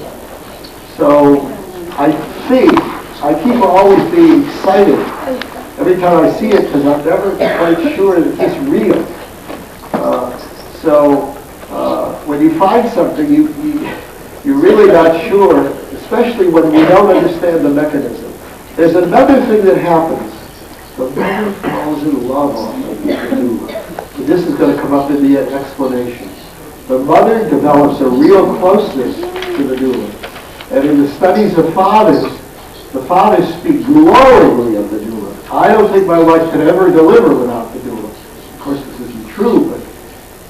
So I think, I keep always being excited every time I see it, because I'm never quite sure that it's real. When you find something, you're really not sure, especially when we don't understand the mechanism. There's another thing that happens. The mother falls in love with the doula. And this is going to come up in the explanation. The mother develops a real closeness to the doula. And in the studies of fathers, the fathers speak glowingly of the doula. I don't think my wife could ever deliver without the doula. Of course, this isn't true, but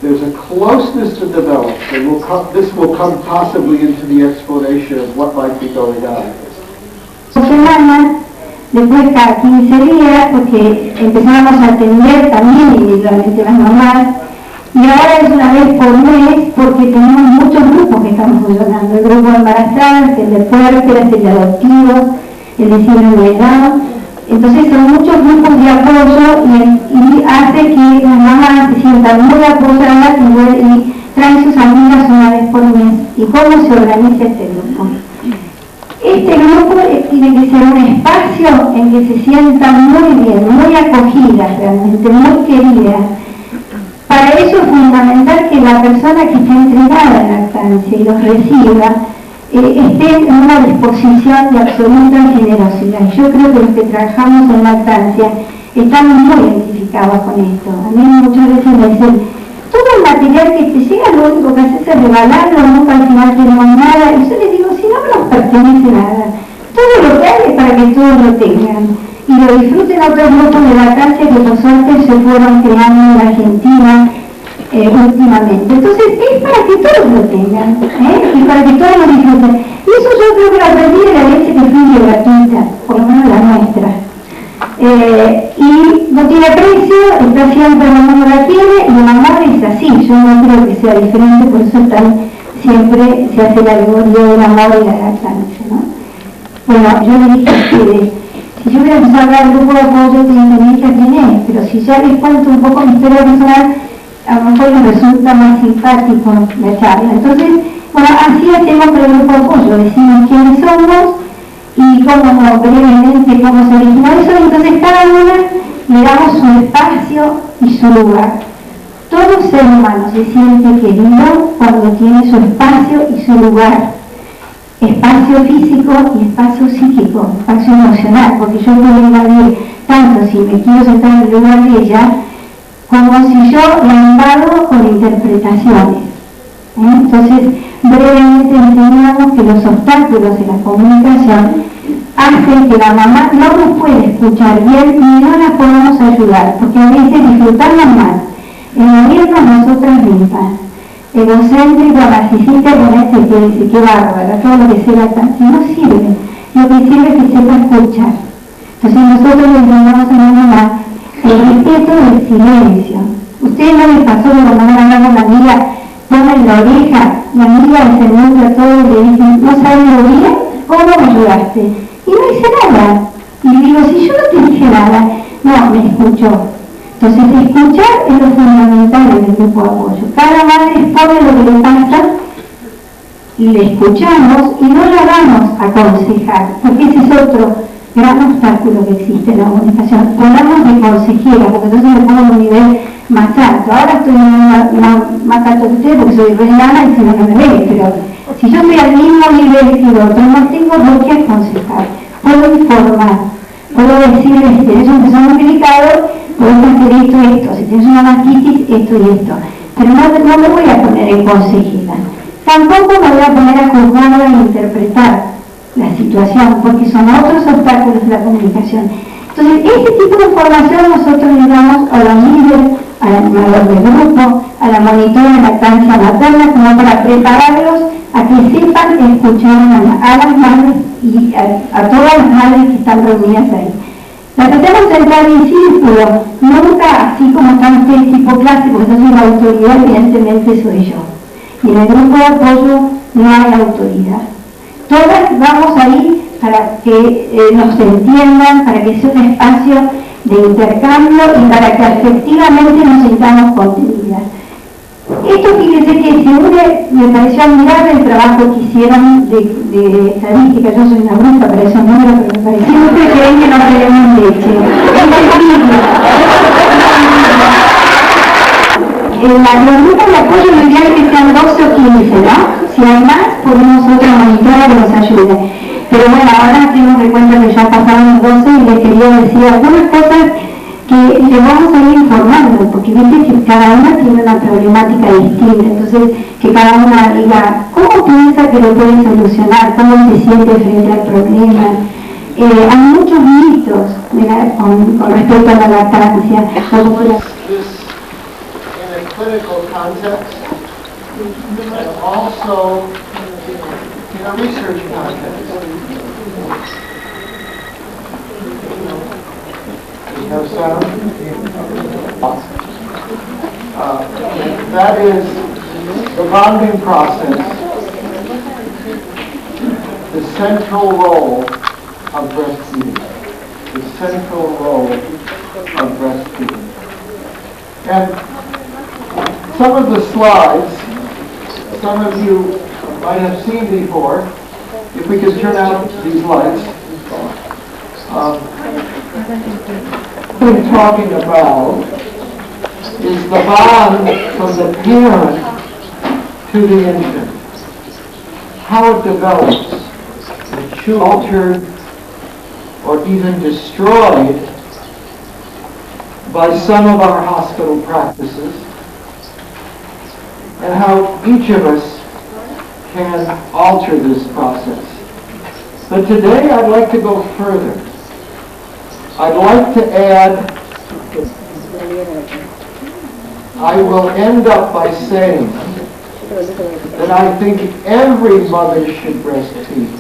there's a closeness that develops, and this will come possibly into the explanation of what might be going on. Semanas, después cada 15 días, porque empezamos a atender también individualmente las mamás, y ahora es una vez por mes porque tenemos muchos grupos que estamos funcionando. El grupo de embarazadas, el de puérperas, el de adoptivos, el de síndrome de Down. Entonces son muchos grupos de apoyo y hace que las mamás se sientan muy apoyadas y traen sus amigas una vez por mes. ¿Y cómo se organiza este grupo? Este grupo tiene que ser un espacio en que se sientan muy bien, muy acogidas realmente, muy queridas. Para eso es fundamental que la persona que está entregada en lactancia y los reciba esté en una disposición de absoluta generosidad. Yo creo que los que trabajamos en lactancia estamos muy identificados con esto. A mí muchas veces me dicen, todo el material que te llega lo único que haces es regalarlo, nunca al final tenemos nada. Y yo les digo, si no nos pertenece nada, todo lo que hay es para que todos lo tengan. Y lo disfruten otros grupos de lactancia que por suerte se fueron creando en la Argentina últimamente. Entonces es para que todos lo tengan, y para que todos lo disfruten. Y eso yo creo que lo aprendí de la leche que fluye gratuita, por lo menos la nuestra. Y no tiene precio, está siempre el mundo la tiene, y el amor es así, yo no creo que sea diferente, por eso siempre se hace la alegoría del amor y la lactancia, ¿no? Bueno, yo le dije a ustedes, si yo hubiera empezado a hablar del grupo de apoyo, tendría que quién es, pero si ya les cuento un poco mi historia personal, a lo mejor les resulta más simpático la charla. Entonces, bueno, así hacemos con el grupo de apoyo, decimos quiénes somos y cómo, brevemente, cómo se originó eso, y entonces cada una le damos su espacio y su lugar. Todo ser humano se siente querido cuando tiene su espacio y su lugar. Espacio físico y espacio psíquico, espacio emocional, porque yo puedo invadir tanto si me quiero sentar en el lugar de ella, como si yo la invado con interpretaciones. Entonces, brevemente enseñamos que los obstáculos de la comunicación hacen que la mamá no nos puede escuchar bien y no la podemos ayudar, porque a veces disfrutamos más en morirnos nosotras mismas, egocéntrico, narcisista, con este que dice que bárbara, todo lo que sea lactancia, no sirve. Lo que sirve es que sepa escuchar. Entonces nosotros le enseñamos a la mamá el respeto del silencio. ¿Ustedes no les pasó que cuando van a hablar con la amiga, ponen la oreja, la amiga se muestra todo y le dicen, ¿no sabes lo bien? ¿Cómo me ayudaste? Y no dice nada. Y digo, si yo no te dije nada, no, me escuchó. Entonces, escuchar es lo fundamental en el grupo de apoyo. Cada madre expone lo que le pasa y le escuchamos y no la vamos a aconsejar, porque ese es otro gran obstáculo que existe en la comunicación. Hablamos de consejera, porque entonces me pongo en un nivel más alto. Ahora estoy en una más alto que ustedes porque soy reslana y si no me ve, pero si yo estoy al mismo nivel que el otro, no tengo por qué aconsejar. Puedo informar, puedo decirles, si tenés un pezón muy delicado, podés hacer esto, si tienes una mastitis, esto y esto. Pero no me voy a poner en consejera. Tampoco me voy a poner a juzgar e interpretar la situación, porque son otros obstáculos de la comunicación. Entonces, este tipo de información nosotros le damos a los líderes, al animador del grupo, a la monitora de lactancia materna, como para prepararlos a que sepan escuchar a las madres y a todas las madres que están reunidas ahí. La tratamos de entrar en círculo, nunca así como están ustedes tipo clase, porque yo soy la autoridad, evidentemente soy yo. Y en el grupo de apoyo no hay autoridad. Todas vamos ahí para que nos entiendan, para que sea un espacio de intercambio y para que efectivamente nos sintamos contenidas. Esto fíjese que si uno me pareció admirable el trabajo que hicieron de estadística. Yo soy una bruja para esos números, pero me pareció siempre creen que no tenemos leche. Los grupos de apoyo lo ideal es que sean 12 o 15, ¿no? Si hay más, ponemos otra monitora que nos ayude. Pero bueno, ahora tenemos en cuenta que ya pasaron los 12 y les quería decir algunas cosas que les vamos a ir informando, porque viste que cada una tiene una problemática distinta, entonces que cada una diga cómo piensa que lo puede solucionar, cómo se siente frente al problema. Hay muchos mitos con respecto a la lactancia. Clinical context and also in a research context. There's no sound. That is the bonding process, the central role of breastfeeding. The central role of breastfeeding. And some of the slides, some of you might have seen before. If we could turn out these lights. What we're talking about is the bond from the parent to the infant. How it develops, altered, or even destroyed by some of our hospital practices, and how each of us can alter this process. But today I'd like to go further. I'd like to add, I will end up by saying that I think every mother should breastfeed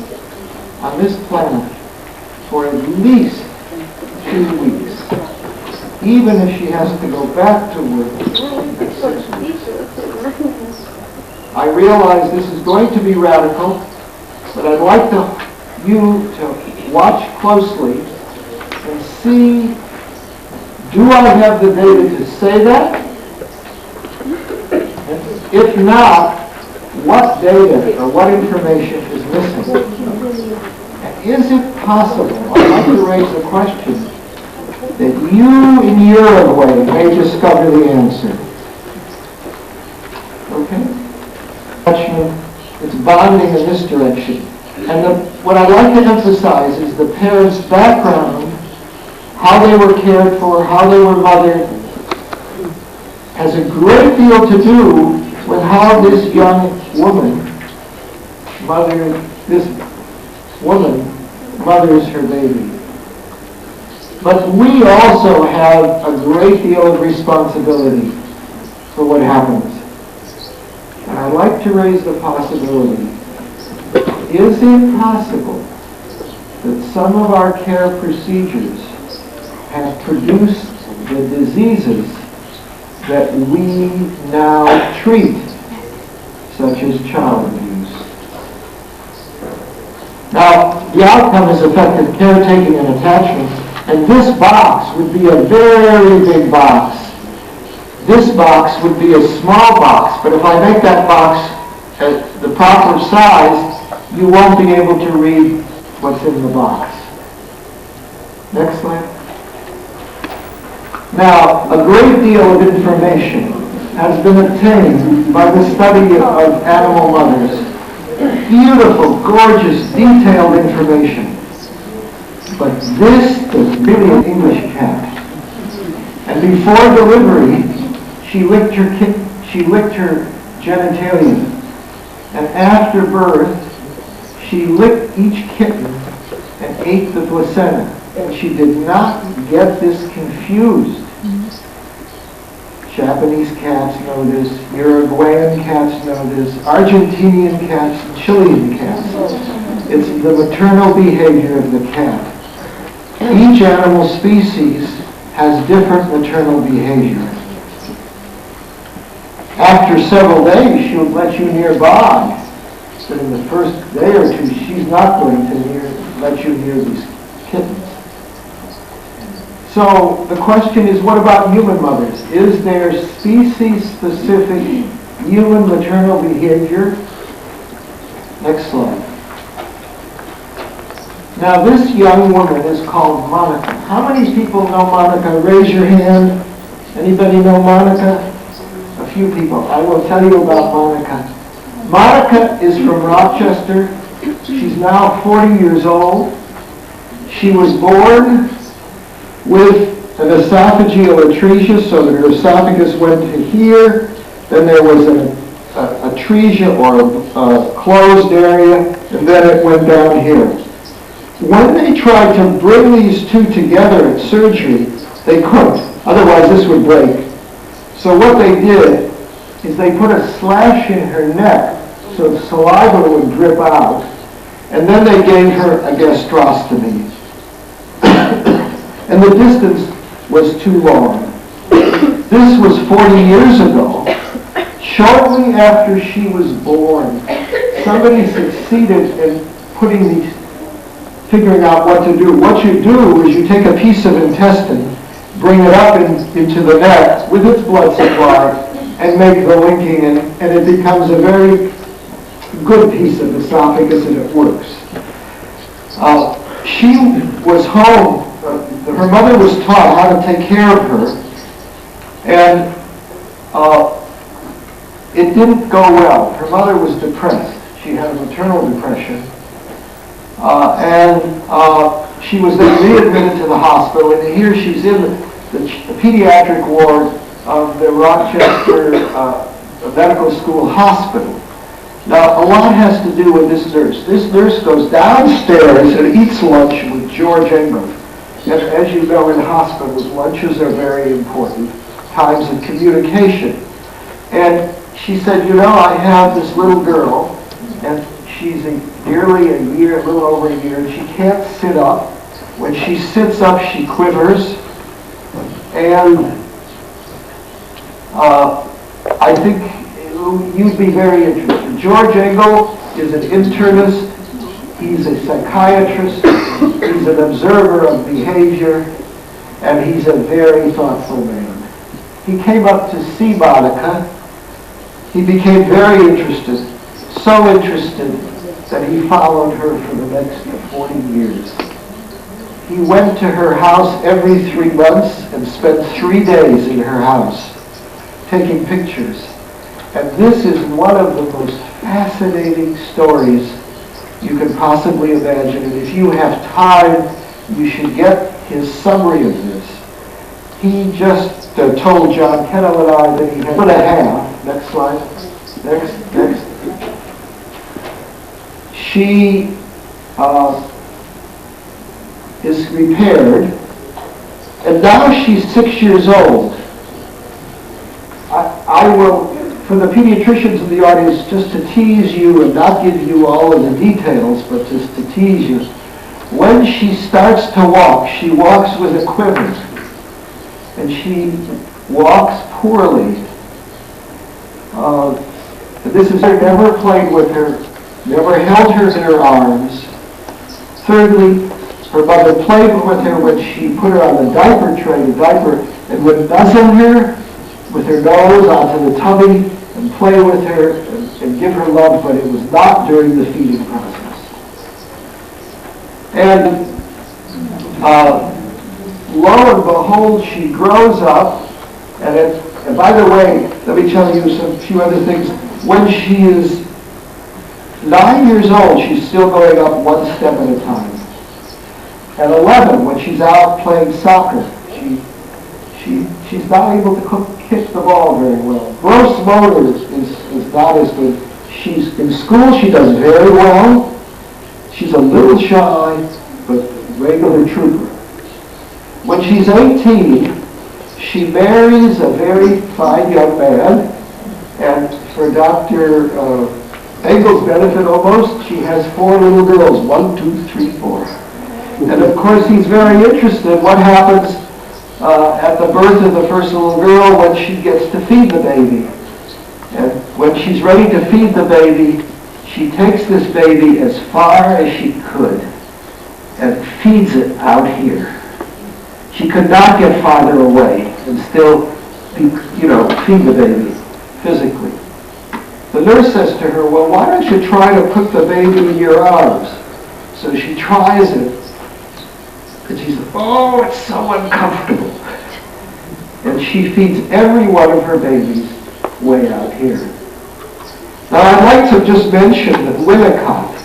on this planet for at least 2 weeks, even if she has to go back to work at 6 weeks. I realize this is going to be radical, but I'd like you to watch closely and see, do I have the data to say that? If not, what data or what information is missing? And is it possible, I'd like to raise the question, that you in your way may discover the answer? Okay? It's bonding in this direction. And what I'd like to emphasize is the parents' background, how they were cared for, how they were mothered, has a great deal to do with how this young woman mothers her baby. But we also have a great deal of responsibility for what happens. And I'd like to raise the possibility, is it possible that some of our care procedures have produced the diseases that we now treat, such as child abuse? Now, the outcome is effective caretaking and attachment, and this box would be a very big box. This box would be a small box, but if I make that box at the proper size, you won't be able to read what's in the box. Next slide. Now, a great deal of information has been obtained by the study of animal mothers. Beautiful, gorgeous, detailed information. But this is really an English cat. And before delivery, she licked her genitalia. And after birth, she licked each kitten and ate the placenta. And she did not get this confused. Japanese cats know this, Uruguayan cats know this, Argentinian cats, and Chilean cats. It's the maternal behavior of the cat. Each animal species has different maternal behavior. After several days, she'll let you nearby. But in the first day or two, she's not going to let you near these kittens. So the question is, what about human mothers? Is there species-specific human maternal behavior? Next slide. Now this young woman is called Monica. How many people know Monica? Raise your hand. Anybody know Monica? A few people. I will tell you about Monica. Monica is from Rochester. She's now 40 years old. She was born with an esophageal atresia, so that her esophagus went to here. Then there was an atresia, or a closed area, and then it went down here. When they tried to bring these two together at surgery, they couldn't. Otherwise, this would break. So what they did is they put a slash in her neck so the saliva would drip out, and then they gave her a gastrostomy. And the distance was too long. This was 40 years ago. Shortly after she was born, somebody succeeded in figuring out what to do. What you do is you take a piece of intestine, bring it up into the neck with its blood supply, and make the linking, and it becomes a very good piece of esophagus, and it works. She was home. Her mother was taught how to take care of her, and it didn't go well. Her mother was depressed. She had a maternal depression, and she was then readmitted to the hospital, and here she's in the pediatric ward of the Rochester Medical School Hospital. Now, a lot has to do with this nurse. This nurse goes downstairs and eats lunch with George Engel. As you know, in hospitals, lunches are very important times of communication. And she said, I have this little girl, and she's nearly a year, a little over a year, and she can't sit up. When she sits up, she quivers. And I think you'd be very interested. George Engel is an internist. He's a psychiatrist. He's an observer of behavior. And he's a very thoughtful man. He came up to see Monica. He became very interested, so interested that he followed her for the next 40 years. He went to her house every 3 months and spent 3 days in her house taking pictures. And this is one of the most fascinating stories you can possibly imagine. And if you have time, you should get his summary of this. He just told John Kennel and I that he had 1.5. Next slide. Next. She is repaired, and now she's 6 years old. I will, for the pediatricians in the audience, just to tease you and not give you all of the details, but just to tease you. When she starts to walk, she walks with equipment, and she walks poorly. This is her, never played with her, never held her in her arms. Thirdly, her mother played with her when she put her on the diaper tray, and would nuzzle her with her nose onto the tummy and play with her and give her love, but it was not during the feeding process. And lo and behold, she grows up, and by the way, let me tell you a few other things. When she is 9 years old, she's still going up 1 step at a time. At 11, when she's out playing soccer, she's not able to kick the ball very well. Gross motor is not as good. She's in school, she does very well. She's a little shy, but regular trooper. When she's 18, she marries a very fine young man, and for Dr. Engel's benefit almost, she has 4 little girls, 1, 2, 3, 4. And of course he's very interested in what happens at the birth of the first little girl when she gets to feed the baby. And when she's ready to feed the baby, she takes this baby as far as she could and feeds it out here. She could not get farther away and still, feed the baby physically. The nurse says to her, well, why don't you try to put the baby in your arms? So she tries it. And she says, oh, it's so uncomfortable. And she feeds every one of her babies way out here. Now, I'd like to just mention that Winnicott